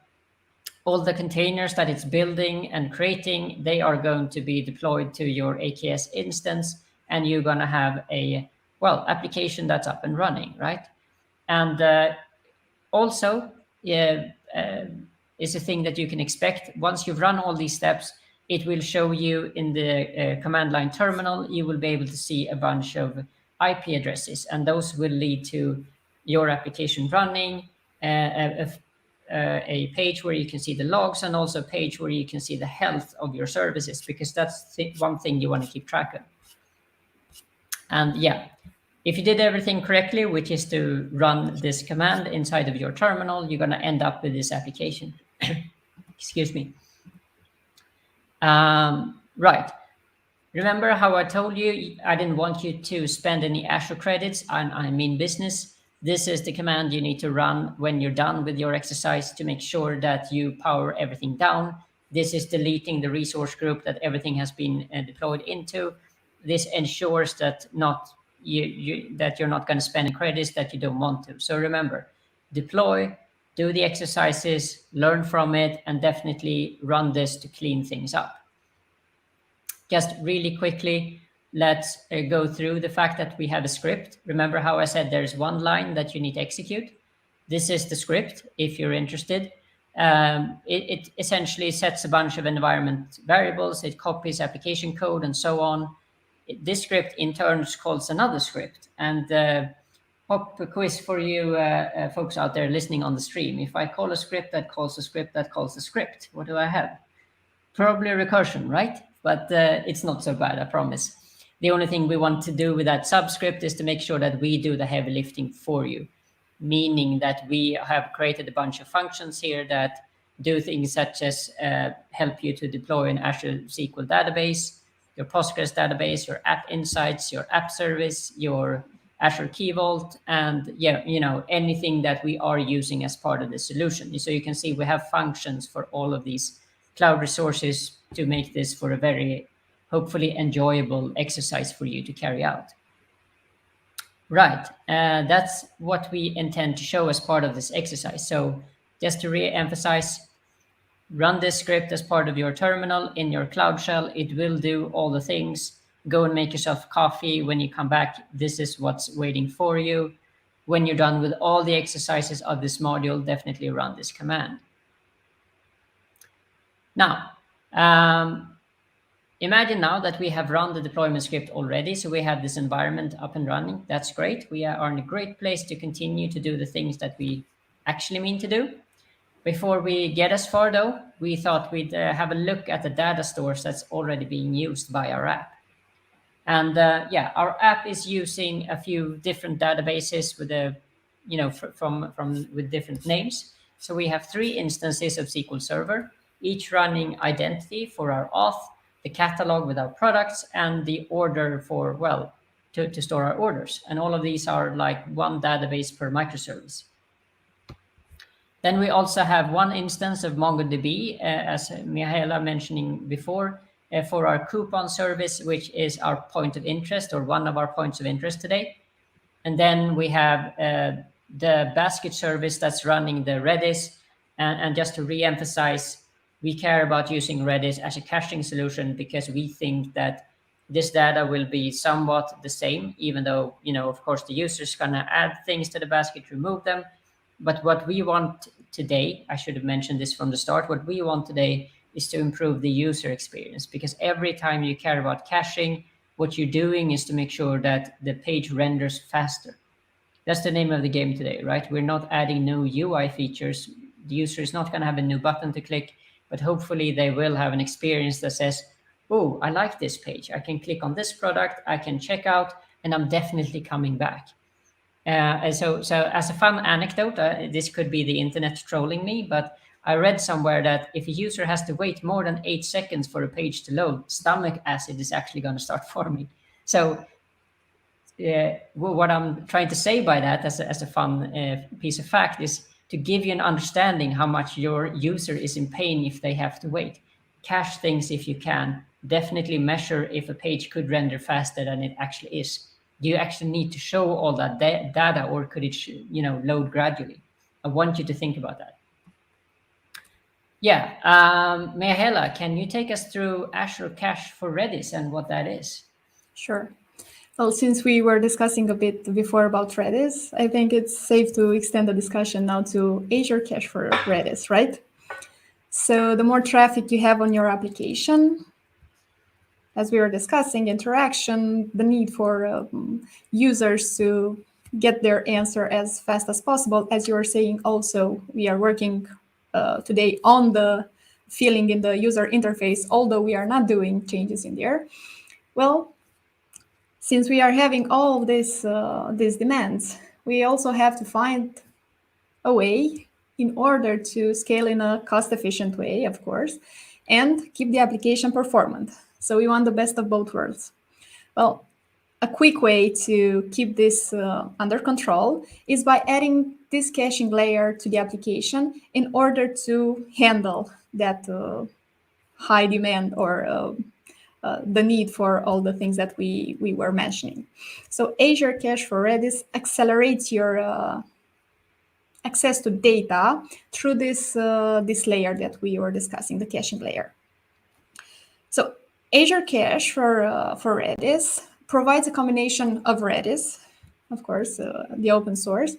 all the containers that it's building and creating, they are going to be deployed to your AKS instance, and you're going to have a application that's up and running, right? And also is a thing that you can expect. Once you've run all these steps, it will show you in the command line terminal, you will be able to see a bunch of IP addresses, and those will lead to your application running, a page where you can see the logs, and also a page where you can see the health of your services, because that's one thing you want to keep track of. And yeah, if you did everything correctly, which is to run this command inside of your terminal, you're going to end up with this application. Excuse me. Right. Remember how I told you I didn't want you to spend any Azure credits? I mean business. This is the command you need to run when you're done with your exercise to make sure that you power everything down. This is deleting the resource group that everything has been deployed into. This ensures that that you're not going to spend credits that you don't want to. So remember, deploy, do the exercises, learn from it, and definitely run this to clean things up. Just really quickly, let's go through the fact that we have a script. Remember how I said there's one line that you need to execute? This is the script, if you're interested. It essentially sets a bunch of environment variables. It copies application code and so on. This script in turn calls another script. And pop quiz for you folks out there listening on the stream. If I call a script that calls a script that calls a script, what do I have? Probably recursion, right? But it's not so bad, I promise. The only thing we want to do with that subscript is to make sure that we do the heavy lifting for you, meaning that we have created a bunch of functions here that do things such as help you to deploy an Azure SQL database, your Postgres database, your App Insights, your app service, your Azure Key Vault, and anything that we are using as part of the solution. So you can see we have functions for all of these cloud resources to make this for a very hopefully enjoyable exercise for you to carry out. Right, that's what we intend to show as part of this exercise. So just to re-emphasize, run this script as part of your terminal in your Cloud Shell. It will do all the things. Go and make yourself coffee. When you come back, this is what's waiting for you. When you're done with all the exercises of this module, definitely run this command. Now, imagine now that we have run the deployment script already. So we have this environment up and running. That's great. We are in a great place to continue to do the things that we actually mean to do. Before we get as far, though, we thought we'd have a look at the data stores that's already being used by our app. And our app is using a few different databases with with different names. So we have 3 instances of SQL Server, each running identity for our auth, the catalog with our products, and the order for, to store our orders. And all of these are like one database per microservice. Then we also have 1 instance of MongoDB, as Mihaela mentioning before, for our coupon service, which is our point of interest or one of our points of interest today. And then we have the basket service that's running the Redis. And just to re-emphasize, we care about using Redis as a caching solution because we think that this data will be somewhat the same, even though, of course, the user is going to add things to the basket, remove them. But what we want today, I should have mentioned this from the start, what we want today is to improve the user experience, because every time you care about caching, what you're doing is to make sure that the page renders faster. That's the name of the game today, right? We're not adding new UI features. The user is not going to have a new button to click, but hopefully they will have an experience that says, oh, I like this page. I can click on this product, I can check out, and I'm definitely coming back. So as a fun anecdote, this could be the internet trolling me, but I read somewhere that if a user has to wait more than 8 seconds for a page to load, stomach acid is actually going to start forming. So what I'm trying to say by that as a fun piece of fact is to give you an understanding how much your user is in pain if they have to wait. Cache things if you can. Definitely measure if a page could render faster than it actually is. Do you actually need to show all that data, or could it load gradually? I want you to think about that. Yeah, Mihaela, can you take us through Azure Cache for Redis and what that is? Sure. Well, since we were discussing a bit before about Redis, I think it's safe to extend the discussion now to Azure Cache for Redis, right? So the more traffic you have on your application, as we were discussing, interaction, the need for users to get their answer as fast as possible. As you were saying, also, we are working today on the filling in the user interface, although we are not doing changes in there. Well, since we are having all of these demands, we also have to find a way in order to scale in a cost-efficient way, of course, and keep the application performant. So we want the best of both worlds. Well, a quick way to keep this under control is by adding this caching layer to the application in order to handle that high demand or the need for all the things that we were mentioning. So Azure Cache for Redis accelerates your access to data through this layer that we were discussing, the caching layer. So Azure Cache for Redis provides a combination of Redis, of course, the open source,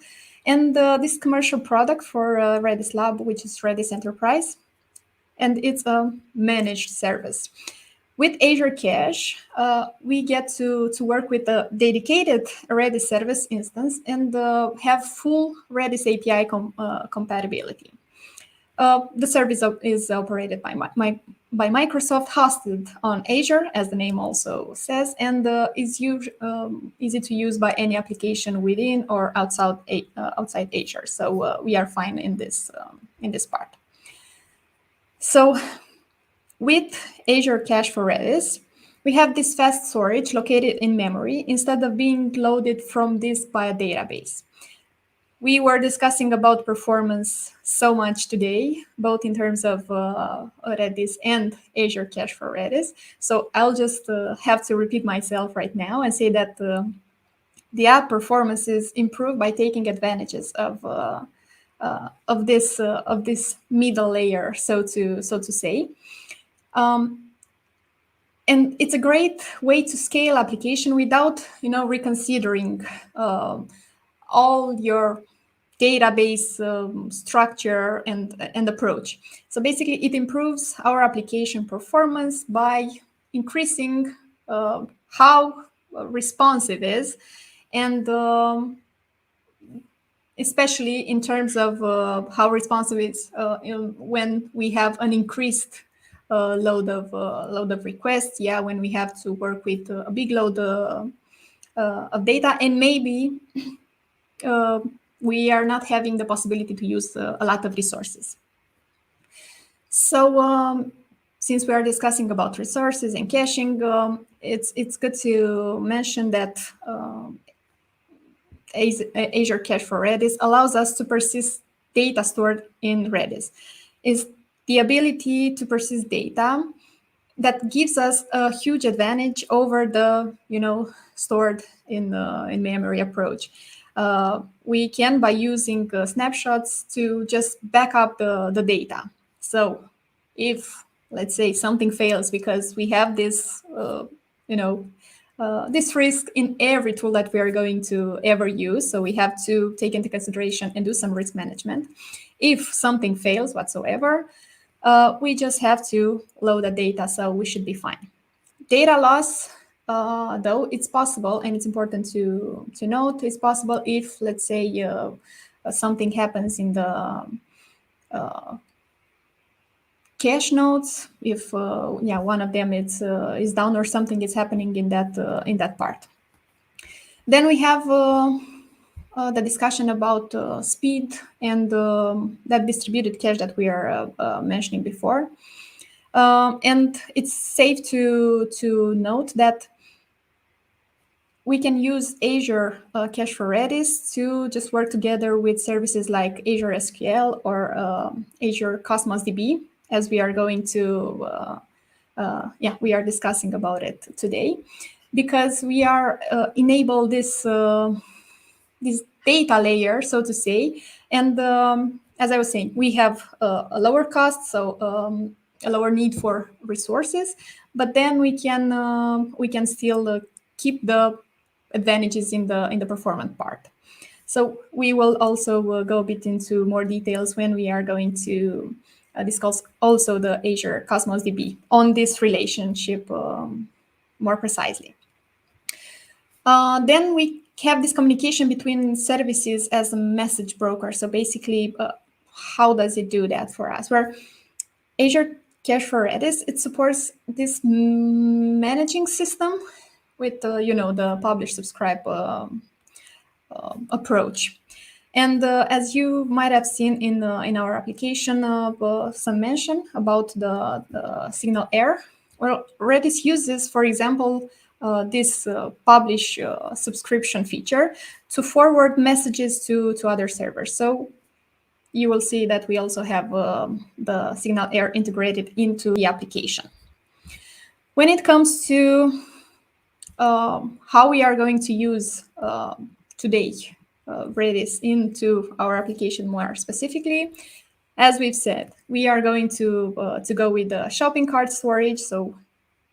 and this commercial product for Redis Lab, which is Redis Enterprise, and it's a managed service. With Azure Cache, we get to work with a dedicated Redis service instance and have full Redis API compatibility. The service is operated by Microsoft, hosted on Azure, as the name also says, and is easy to use by any application within or outside Azure. So we are fine in this part. So with Azure Cache for Redis, we have this fast storage located in memory instead of being loaded from disk by a database. We were discussing about performance so much today, both in terms of Redis and Azure Cache for Redis. So I'll just have to repeat myself right now and say that the app performance is improved by taking advantages of this middle layer, so to say. And it's a great way to scale application without, reconsidering all your database structure and approach. So basically, it improves our application performance by increasing how responsive it is, and especially in terms of how responsive it is when we have an increased load of requests. Yeah, when we have to work with a big load of data, and maybe we are not having the possibility to use a lot of resources. So since we are discussing about resources and caching, it's good to mention that Azure Cache for Redis allows us to persist data stored in Redis. It's the ability to persist data that gives us a huge advantage over the stored in memory approach. We can, by using snapshots, to just back up the data. So if, let's say, something fails because we have this, this risk in every tool that we are going to ever use, so we have to take into consideration and do some risk management. If something fails whatsoever, we just have to load the data, so we should be fine. Data loss, though, it's possible, and it's important to note, it's possible if, let's say, something happens in the cache nodes, if one of them is down or something is happening in that part. Then we have the discussion about speed and that distributed cache that we are mentioning before. And it's safe to note that we can use Azure Cache for Redis to just work together with services like Azure SQL or Azure Cosmos DB, as we are going to, we are discussing about it today, because we are enable this data layer, so to say, and as I was saying, we have a lower cost, so a lower need for resources, but then we can still keep the advantages in the performance part. So we will also go a bit into more details when we are going to discuss also the Azure Cosmos DB on this relationship more precisely. Then we have this communication between services as a message broker. So basically, how does it do that for us? Where Azure Cache for Redis, it supports this managing system with the publish subscribe approach. And as you might have seen in our application, some mention about the signal error. Well, Redis uses, for example, this publish subscription feature to forward messages to other servers. So you will see that we also have the signal error integrated into the application. When it comes to how we are going to use today Redis into our application more specifically, as we've said, we are going to go with the shopping cart storage. So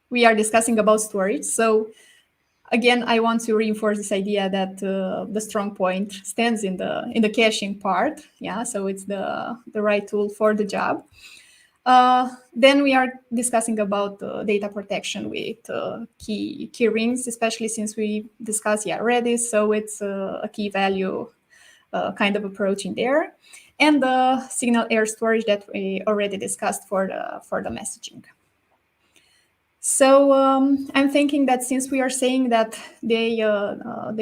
we are discussing about storage. So again, I want to reinforce this idea that the strong point stands in the caching part. Yeah, so it's the right tool for the job. Then we are discussing about data protection with key rings, especially since we discussed Redis, so it's a key value kind of approach in there, and the signal air storage that we already discussed for the messaging. So I'm thinking that since we are saying that they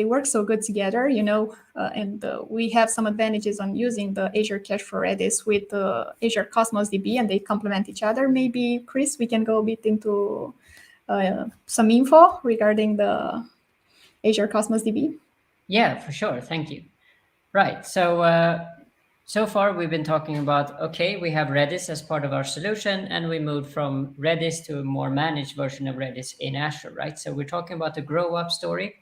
work so good together, and we have some advantages on using the Azure Cache-redis with Azure Cosmos DB, and they complement each other. Maybe, Chris, we can go a bit into some info regarding the Azure Cosmos DB. Yeah, for sure. Thank you. Right. So far we've been talking about, okay, we have Redis as part of our solution, and we moved from Redis to a more managed version of Redis in Azure, right? So we're talking about the grow up story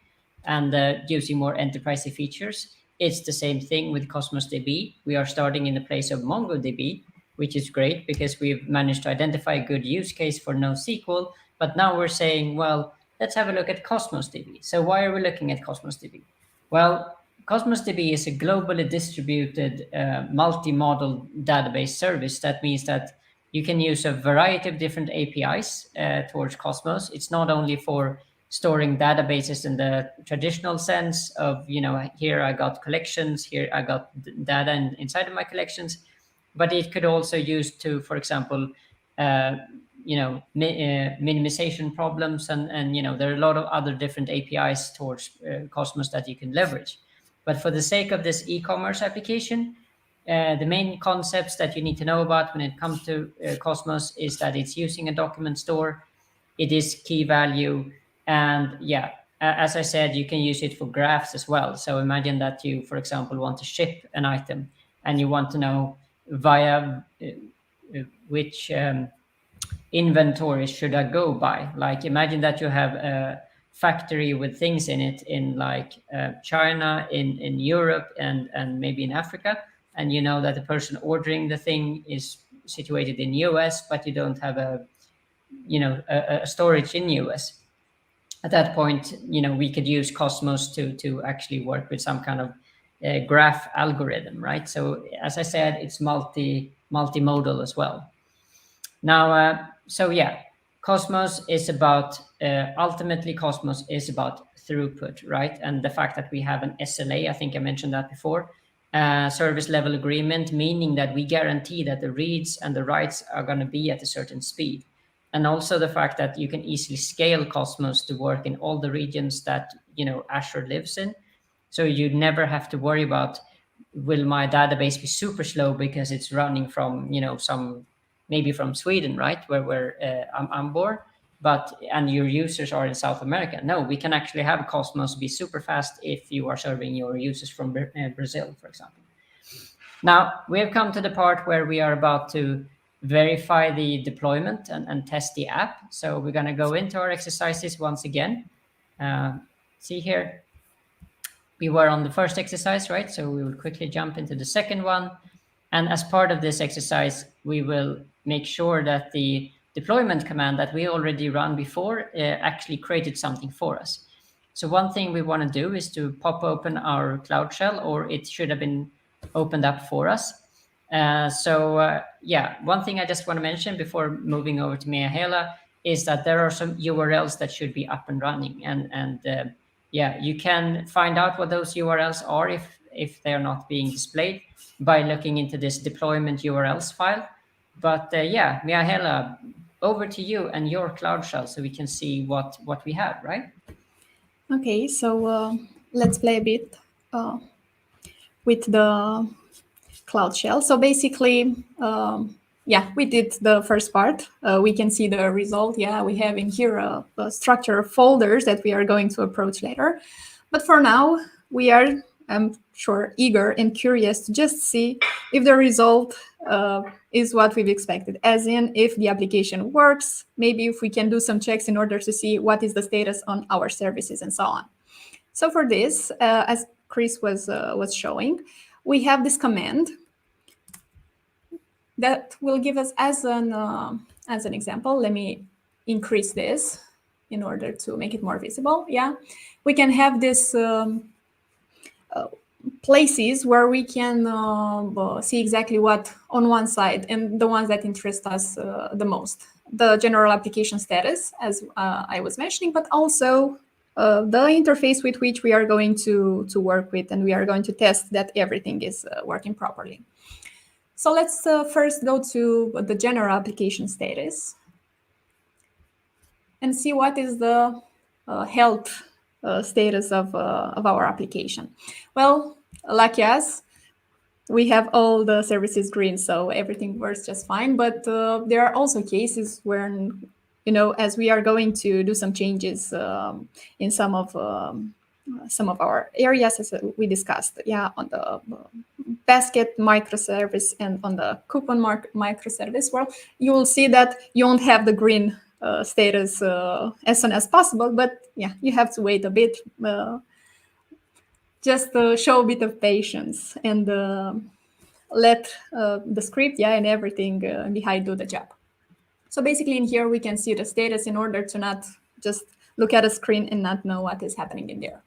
and using more enterprise features. It's the same thing with Cosmos DB. We are starting in the place of MongoDB, which is great because we've managed to identify a good use case for NoSQL. But now we're saying, well, let's have a look at Cosmos DB. So why are we looking at Cosmos DB? Well, Cosmos DB is a globally distributed multi-model database service. That means that you can use a variety of different APIs towards Cosmos. It's not only for storing databases in the traditional sense of, here I got collections, here I got data inside of my collections, but it could also use to, for example, minimization problems, and there are a lot of other different APIs towards Cosmos that you can leverage. But for the sake of this e-commerce application, the main concepts that you need to know about when it comes to Cosmos is that it's using a document store, it is key value, and as I said, you can use it for graphs as well. So imagine that you, for example, want to ship an item and you want to know via which inventory should I go by. Like imagine that you have a factory with things in it in like China, in Europe, and maybe in Africa, and you know that the person ordering the thing is situated in US, but you don't have a storage in US. At that point, we could use Cosmos to actually work with some kind of graph algorithm, right? So as I said, it's multimodal as well. Now, Cosmos is about, ultimately Cosmos is about throughput, right? And the fact that we have an SLA, I think I mentioned that before, service level agreement, meaning that we guarantee that the reads and the writes are going to be at a certain speed. And also the fact that you can easily scale Cosmos to work in all the regions that, Azure lives in. So you never have to worry about, will my database be super slow because it's running from, maybe from Sweden, right, where I'm born, and your users are in South America. No, we can actually have Cosmos be super fast if you are serving your users from Brazil, for example. Now, we have come to the part where we are about to verify the deployment and test the app. So we're going to go into our exercises once again. See here, we were on the first exercise, right? So we will quickly jump into the second one. And as part of this exercise, we will make sure that the deployment command that we already run before actually created something for us. So one thing we want to do is to pop open our Cloud Shell, or it should have been opened up for us. One thing I just want to mention before moving over to Mihaela is that there are some URLs that should be up and running. And you can find out what those URLs are if they are not being displayed by looking into this deployment URLs file. But Mihaela, over to you and your Cloud Shell so we can see what we have, right? Okay, so let's play a bit with the Cloud Shell. So basically, we did the first part. We can see the result. We have in here a structure of folders that we are going to approach later. But for now, we are, I'm sure, eager and curious to just see if the result is what we've expected, as in if the application works, maybe if we can do some checks in order to see what is the status on our services and so on. So for this, as Chris was showing, we have this command that will give us as an example. Let me increase this in order to make it more visible. We can have this places where we can see exactly what on one side, and the ones that interest us the most. The general application status, as I was mentioning, but also the interface with which we are going to work with, and we are going to test that everything is working properly. So let's first go to the general application status and see what is the health status of our application. Well, lucky us, we have all the services green, so everything works just fine. But there are also cases where, as we are going to do some changes in some of our areas, as we discussed, on the basket microservice and on the coupon microservice, well, you will see that you won't have the green status as soon as possible, but you have to wait a bit. Just show a bit of patience and let the script and everything behind do the job. So basically in here we can see the status in order to not just look at a screen and not know what is happening in there.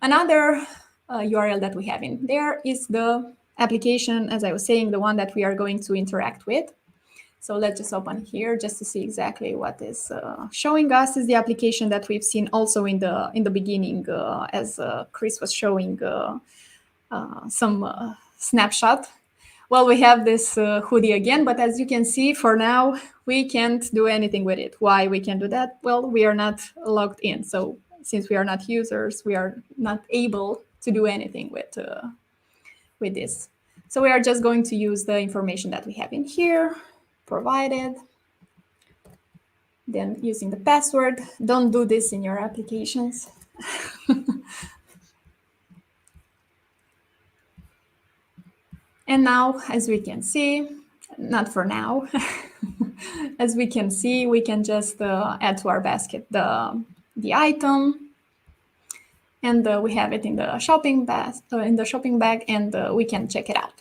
Another URL that we have in there is the application, as I was saying, the one that we are going to interact with. So let's just open here just to see exactly what is showing us is the application that we've seen also in the beginning, as Chris was showing some snapshot. Well, we have this hoodie again, but as you can see, for now, we can't do anything with it. Why we can do that? Well, we are not logged in. So since we are not users, we are not able to do anything with this. So we are just going to use the information that we have in here, provided. Then using the password. Don't do this in your applications. And now, as we can see, not for now, as we can see, we can just add to our basket the item, and we have it in the shopping bag, and we can check it out.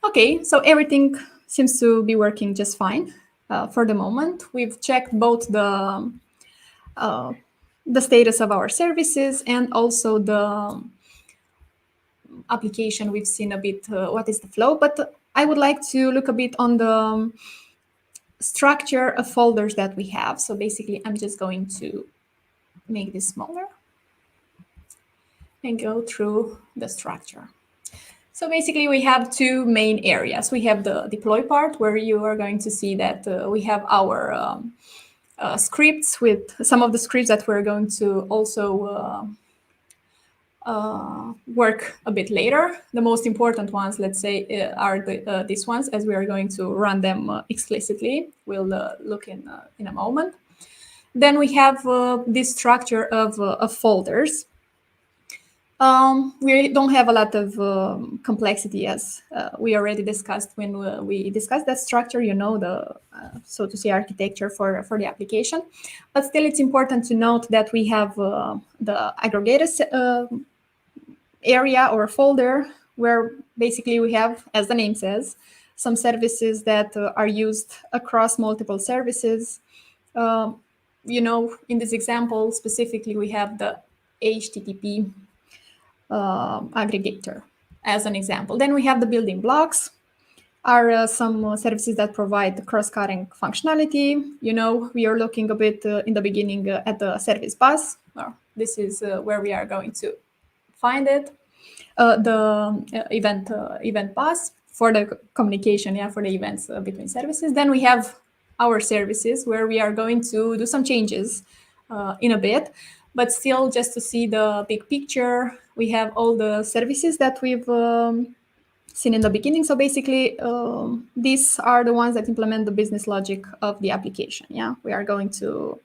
Okay, so everything seems to be working just fine for the moment. We've checked both the status of our services and also the application. We've seen a bit what is the flow, but I would like to look a bit on the structure of folders that we have. So basically, I'm just going to make this smaller and go through the structure. So basically, we have two main areas. We have the deploy part, where you are going to see that we have our scripts with some of the scripts that we're going to also work a bit later. The most important ones, let's say, are these ones, as we are going to run them explicitly. We'll look in a moment. Then we have this structure of folders. We don't have a lot of complexity, as we already discussed when we discussed that structure, the, so to say, architecture for the application. But still, it's important to note that we have the aggregated area or folder, where basically we have, as the name says, some services that are used across multiple services. In this example, specifically, we have the HTTP aggregator as an example. Then we have the building blocks, are some services that provide cross-cutting functionality. We are looking a bit in the beginning at the service bus. This is where we are going to find it. The event bus for the communication, for the events between services. Then we have our services, where we are going to do some changes in a bit. But still, just to see the big picture, we have all the services that we've seen in the beginning. So basically, these are the ones that implement the business logic of the application. We are going to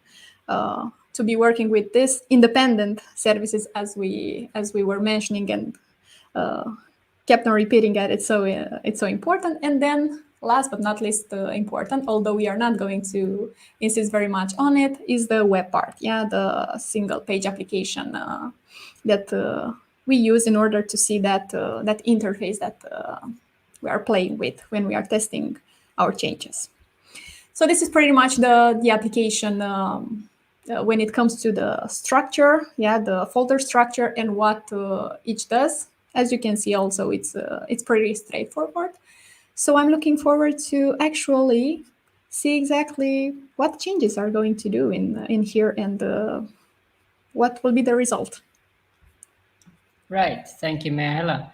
be working with this independent services, as we were mentioning and kept on repeating that it's so important. And then, last but not least important, although we are not going to insist very much on it, is the web part. The single page application that we use in order to see that interface that we are playing with when we are testing our changes. So this is pretty much the application when it comes to the structure, the folder structure and what each does. as you can see also, it's pretty straightforward. So I'm looking forward to actually see exactly what changes are going to do in here and what will be the result. Right. Thank you, Mihaela.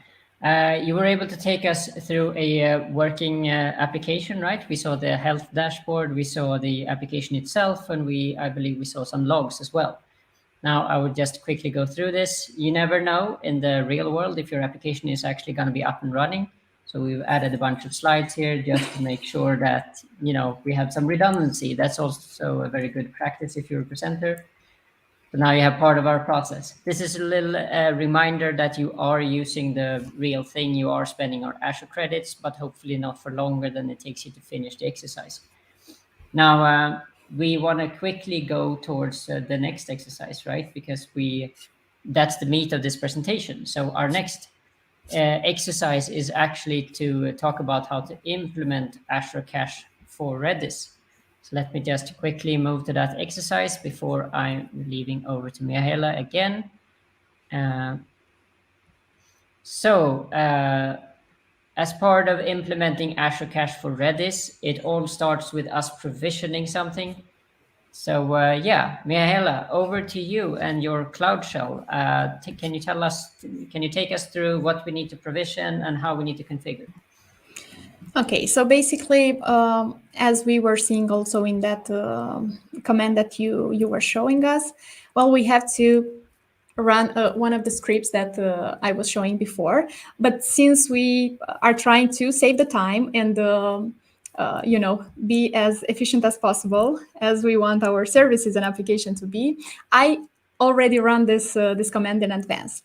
You were able to take us through a working application, right? We saw the health dashboard, we saw the application itself, and I believe we saw some logs as well. Now, I would just quickly go through this. You never know in the real world if your application is actually going to be up and running. So we've added a bunch of slides here just to make sure that, we have some redundancy. That's also a very good practice if you're a presenter. So now you have part of our process. This is a little reminder that you are using the real thing. You are spending our Azure credits, but hopefully not for longer than it takes you to finish the exercise. Now, we want to quickly go towards the next exercise, right? Because that's the meat of this presentation. So our next exercise is actually to talk about how to implement Azure Cache for Redis. So let me just quickly move to that exercise before I'm leaving over to Mihaela again. As part of implementing Azure Cache for Redis, it all starts with us provisioning something. So Mihaela, over to you and your Cloud Shell. Can you take us through what we need to provision and how we need to configure? Okay, so basically, as we were seeing also in that command that you were showing us, well, we have to run one of the scripts that I was showing before. But since we are trying to save the time and be as efficient as possible, as we want our services and application to be, I already run this command in advance.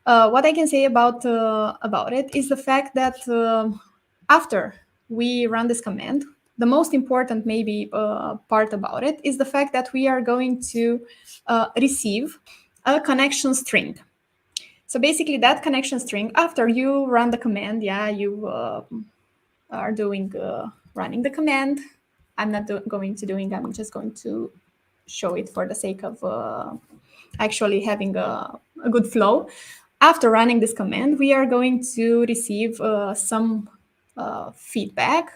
What I can say about it is the fact that after we run this command, the most important maybe part about it is the fact that we are going to receive a connection string. So basically that connection string, after you run the command, you are doing running the command. I'm not I'm just going to show it for the sake of actually having a good flow. After running this command, we are going to receive some feedback.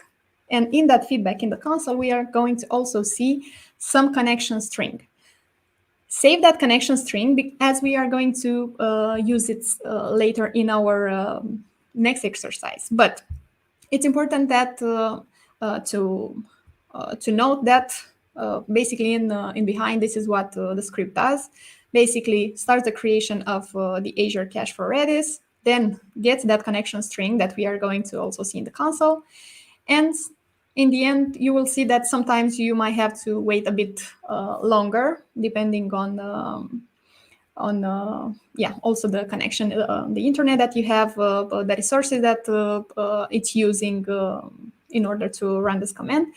And in that feedback in the console, we are going to also see some connection string. Save that connection string as we are going to use it later in our next exercise. But it's important that to note that basically in behind, this is what the script does. Basically starts the creation of the Azure Cache for Redis, then gets that connection string that we are going to also see in the console. And in the end, you will see that sometimes you might have to wait a bit longer, depending on also the connection, the internet that you have, the resources that it's using in order to run this command.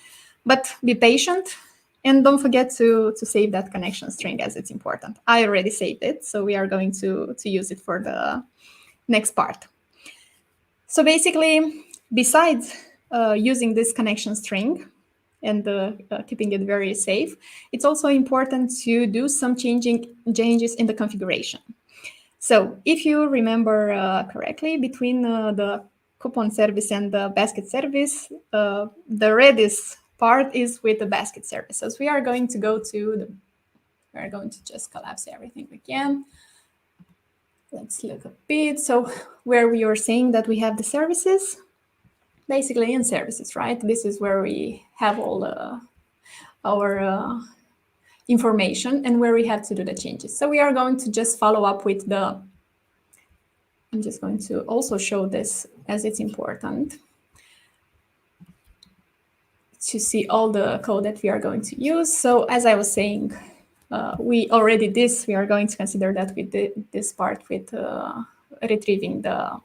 But be patient and don't forget to save that connection string, as it's important. I already saved it, so we are going to use it for the next part. So basically, besides using this connection string and keeping it very safe, it's also important to do some changes in the configuration. So if you remember correctly, between the coupon service and the basket service, the Redis part is with the basket service. So we are going to we are going to just collapse everything again. Let's look a bit. So where we were saying that we have the services, basically in services, right? This is where we have all our information and where we have to do the changes. So we are going to just follow up with I'm just going to also show this as it's important to see all the code that we are going to use. So as I was saying, we already we are going to consider that we did this part with retrieving the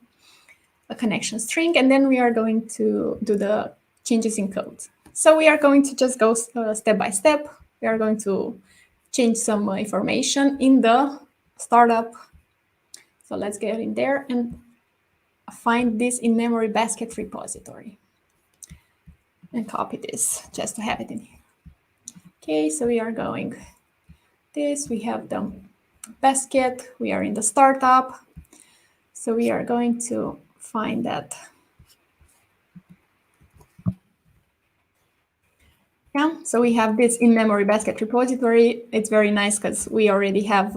connection string, and then we are going to do the changes in code. So we are going to just go step by step. We are going to change some information in the startup. So let's get in there and find this in-memory basket repository and copy this just to have it in here. Okay, so we are going this. We have the basket. We are in the startup. So we are going to find that. Yeah, so we have this in-memory basket repository. It's very nice because we already have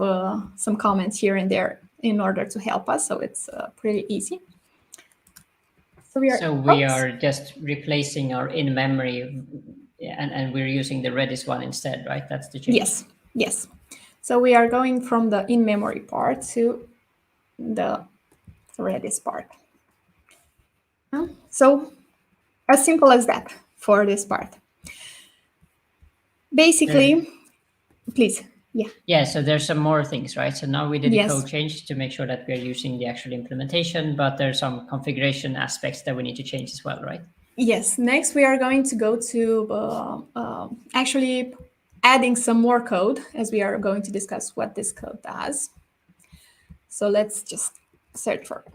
some comments here and there in order to help us. So it's pretty easy. So we are just replacing our in-memory and we're using the Redis one instead, right? That's the change. Yes, yes. So we are going from the in-memory part to the Redis part. So as simple as that for this part. Basically, please. Yeah. Yeah, so there's some more things, right? So now we did a code change to make sure that we're using the actual implementation, but there's some configuration aspects that we need to change as well, right? Yes. Next, we are going to go to actually adding some more code, as we are going to discuss what this code does. So let's just search for it.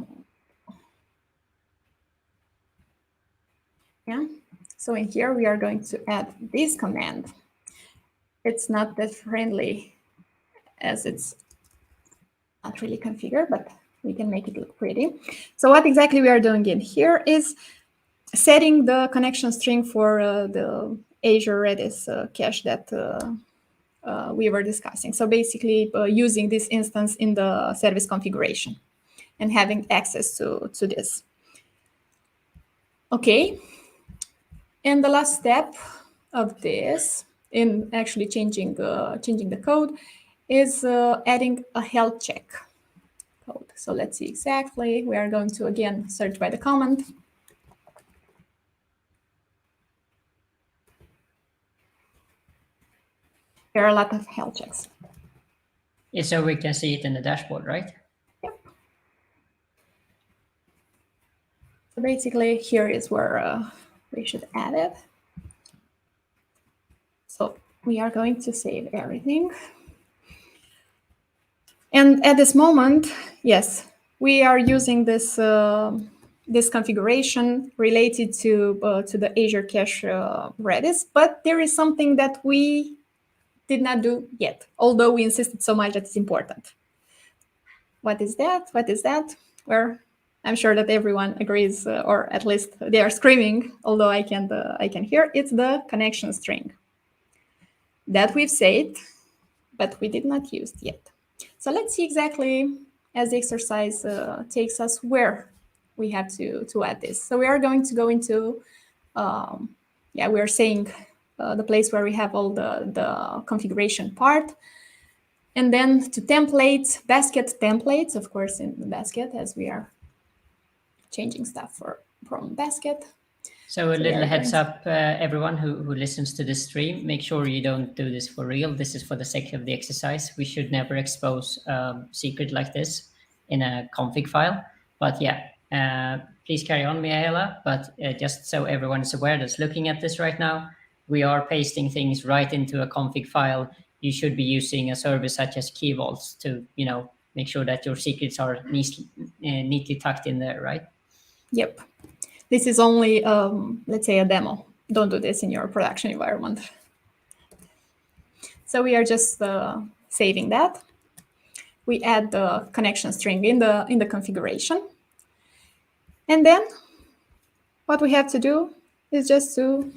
Yeah. So in here, we are going to add this command. It's not that friendly as it's not really configured, but we can make it look pretty. So what exactly we are doing in here is setting the connection string for the Azure Redis cache that we were discussing. So basically using this instance in the service configuration and having access to this. Okay. And the last step of this in actually changing the code is adding a health check code. So let's see exactly. We are going to again search by the command. There are a lot of health checks. Yeah, so we can see it in the dashboard, right? Yep. So basically, here is where we should add it. So we are going to save everything. And at this moment, yes, we are using this this configuration related to the Azure Cache-redis, but there is something that we did not do yet, although we insisted so much that it's important. What is that? What is that? Well, I'm sure that everyone agrees, or at least they are screaming, although I can hear. It's the connection string that we've said, but we did not use yet. So let's see exactly as the exercise takes us where we have to add this. So we are going to go into, we are saying the place where we have all the configuration part. And then to templates, basket templates, of course, in the basket, as we are changing stuff from basket. So a little heads up, everyone who listens to this stream, make sure you don't do this for real. This is for the sake of the exercise. We should never expose secret like this in a config file. But yeah, please carry on, Mihaela. But just so everyone is aware that's looking at this right now, we are pasting things right into a config file. You should be using a service such as Key Vaults to, make sure that your secrets are neatly tucked in there, right? Yep. This is only, let's say, a demo. Don't do this in your production environment. So we are just saving that. We add the connection string in the configuration. And then what we have to do is just to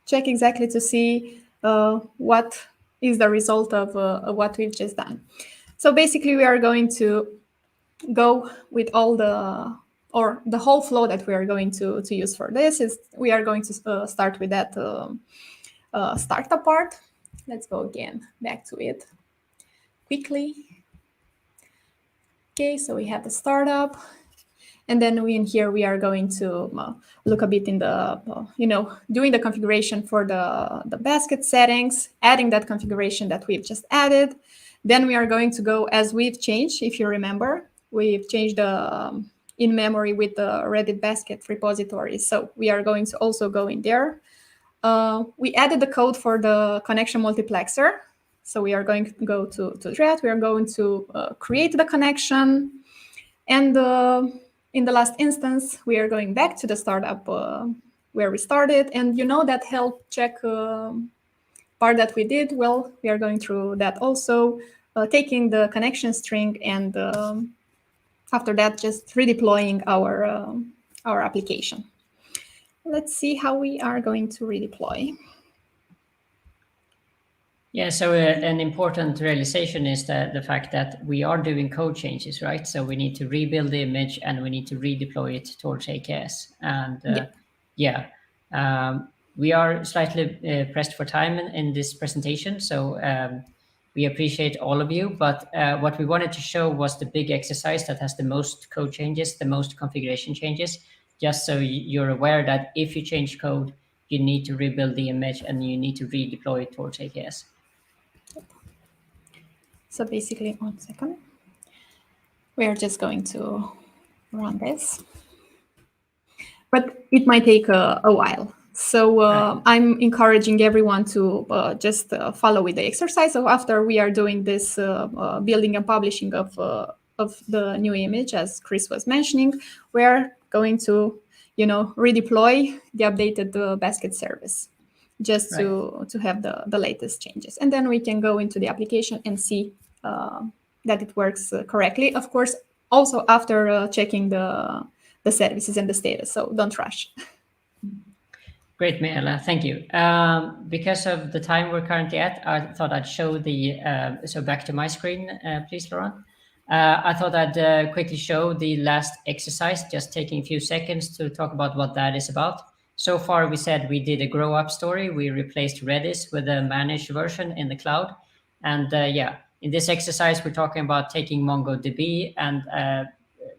check exactly to see what is the result of what we've just done. So basically, we are going to go with all the whole flow that we are going to use for this. Is we are going to start with that startup part. Let's go again back to it quickly. Okay, so we have the startup. And then in here, we are going to look a bit in the, doing the configuration for the basket settings, adding that configuration that we've just added. Then we are going to go as we've changed. If you remember, we've changed the in-memory with the Reddit basket repository. So we are going to also go in there. We added the code for the connection multiplexer. So we are going to go to that. We are going to create the connection. And in the last instance, we are going back to the startup where we started. And that health check part that we did, well, we are going through that also, taking the connection string and after that, just redeploying our application. Let's see how we are going to redeploy. Yeah, so an important realization is that the fact that we are doing code changes, right? So we need to rebuild the image and we need to redeploy it towards AKS. And we are slightly pressed for time in this presentation. So we appreciate all of you. But what we wanted to show was the big exercise that has the most code changes, the most configuration changes, just so you're aware that if you change code, you need to rebuild the image and you need to redeploy it towards AKS. So basically, 1 second. We are just going to run this. But it might take a while. So I'm encouraging everyone to just follow with the exercise. So after we are doing this building and publishing of the new image, as Chris was mentioning, we're going to, redeploy the updated basket service just to have the latest changes. And then we can go into the application and see that it works correctly. Of course, also after checking the services and the status. So don't rush. Great, Mihaela. Thank you. Because of the time we're currently at, I thought I'd show the, so back to my screen, please, Laurent. I thought I'd quickly show the last exercise, just taking a few seconds to talk about what that is about. So far, we said we did a grow up story. We replaced Redis with a managed version in the cloud. And in this exercise, we're talking about taking MongoDB and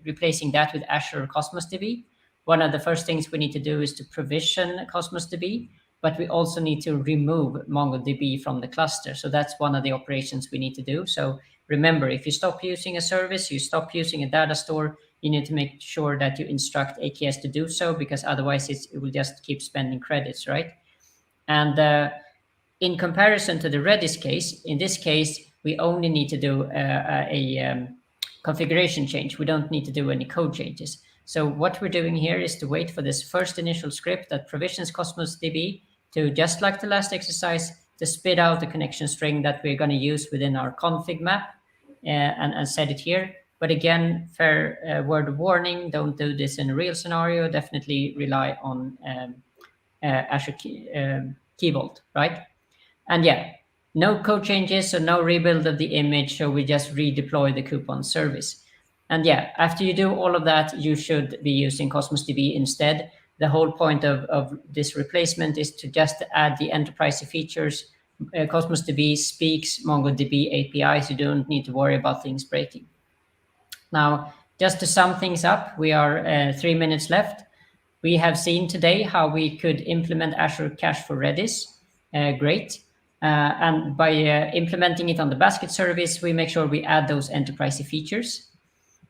replacing that with Azure Cosmos DB. One of the first things we need to do is to provision Cosmos DB, but we also need to remove MongoDB from the cluster. So that's one of the operations we need to do. So remember, if you stop using a service, you stop using a data store, you need to make sure that you instruct AKS to do so, because otherwise it will just keep spending credits, right? And in comparison to the Redis case, in this case, we only need to do a configuration change. We don't need to do any code changes. So what we're doing here is to wait for this first initial script that provisions Cosmos DB to, just like the last exercise, to spit out the connection string that we're going to use within our config map and set it here. But again, fair word of warning, don't do this in a real scenario. Definitely rely on Azure Key Vault, right? And no code changes, so no rebuild of the image, so we just redeploy the coupon service. And after you do all of that, you should be using Cosmos DB instead. The whole point of this replacement is to just add the enterprise features. Cosmos DB speaks MongoDB API, so you don't need to worry about things breaking. Now, just to sum things up, we are 3 minutes left. We have seen today how we could implement Azure Cache for Redis. Great. And by implementing it on the basket service, we make sure we add those enterprise features.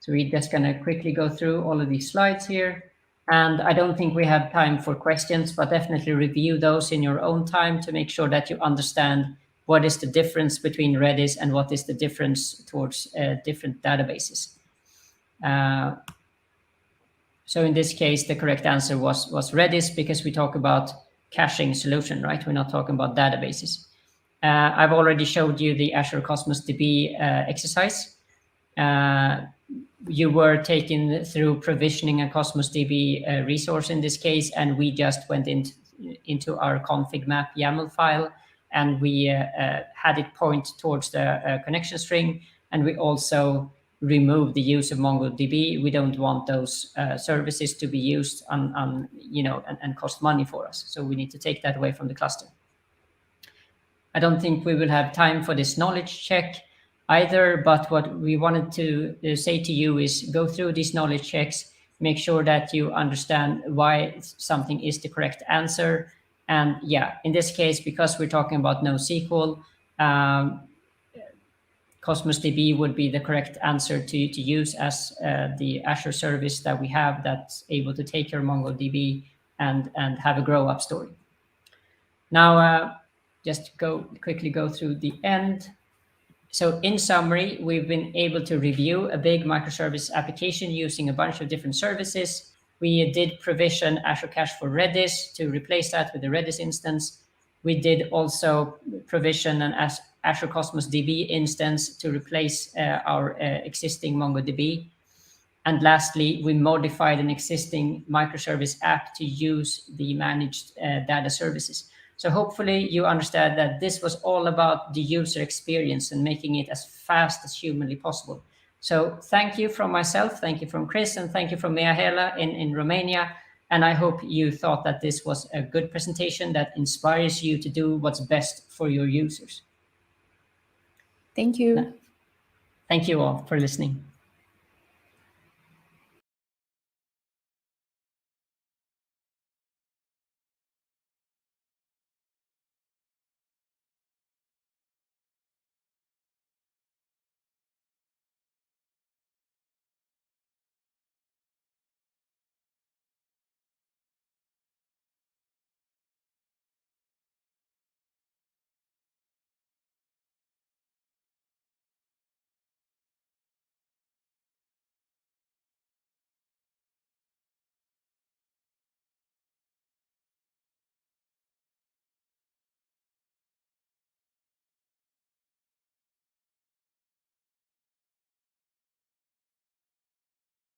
So we're just going to quickly go through all of these slides here. And I don't think we have time for questions, but definitely review those in your own time to make sure that you understand what is the difference between Redis and what is the difference towards different databases. So in this case, the correct answer was Redis, because we talk about caching solution, right? We're not talking about databases. I've already showed you the Azure Cosmos DB exercise. You were taken through provisioning a Cosmos DB resource in this case, and we just went into our config map YAML file, and we had it point towards the connection string, and we also removed the use of MongoDB. We don't want those services to be used on and cost money for us. So we need to take that away from the cluster. I don't think we will have time for this knowledge check either, but what we wanted to say to you is go through these knowledge checks, make sure that you understand why something is the correct answer. And in this case, because we're talking about NoSQL, Cosmos DB would be the correct answer to use as the Azure service that we have that's able to take your MongoDB and have a grow up story. Now, just quickly go through the end. So in summary, we've been able to review a big microservice application using a bunch of different services. We did provision Azure Cache for Redis to replace that with the Redis instance. We did also provision an Azure Cosmos DB instance to replace our existing MongoDB. And lastly, we modified an existing microservice app to use the managed data services. So hopefully you understand that this was all about the user experience and making it as fast as humanly possible. So thank you from myself, thank you from Chris, and thank you from Mihaela in Romania. And I hope you thought that this was a good presentation that inspires you to do what's best for your users. Thank you. Thank you all for listening.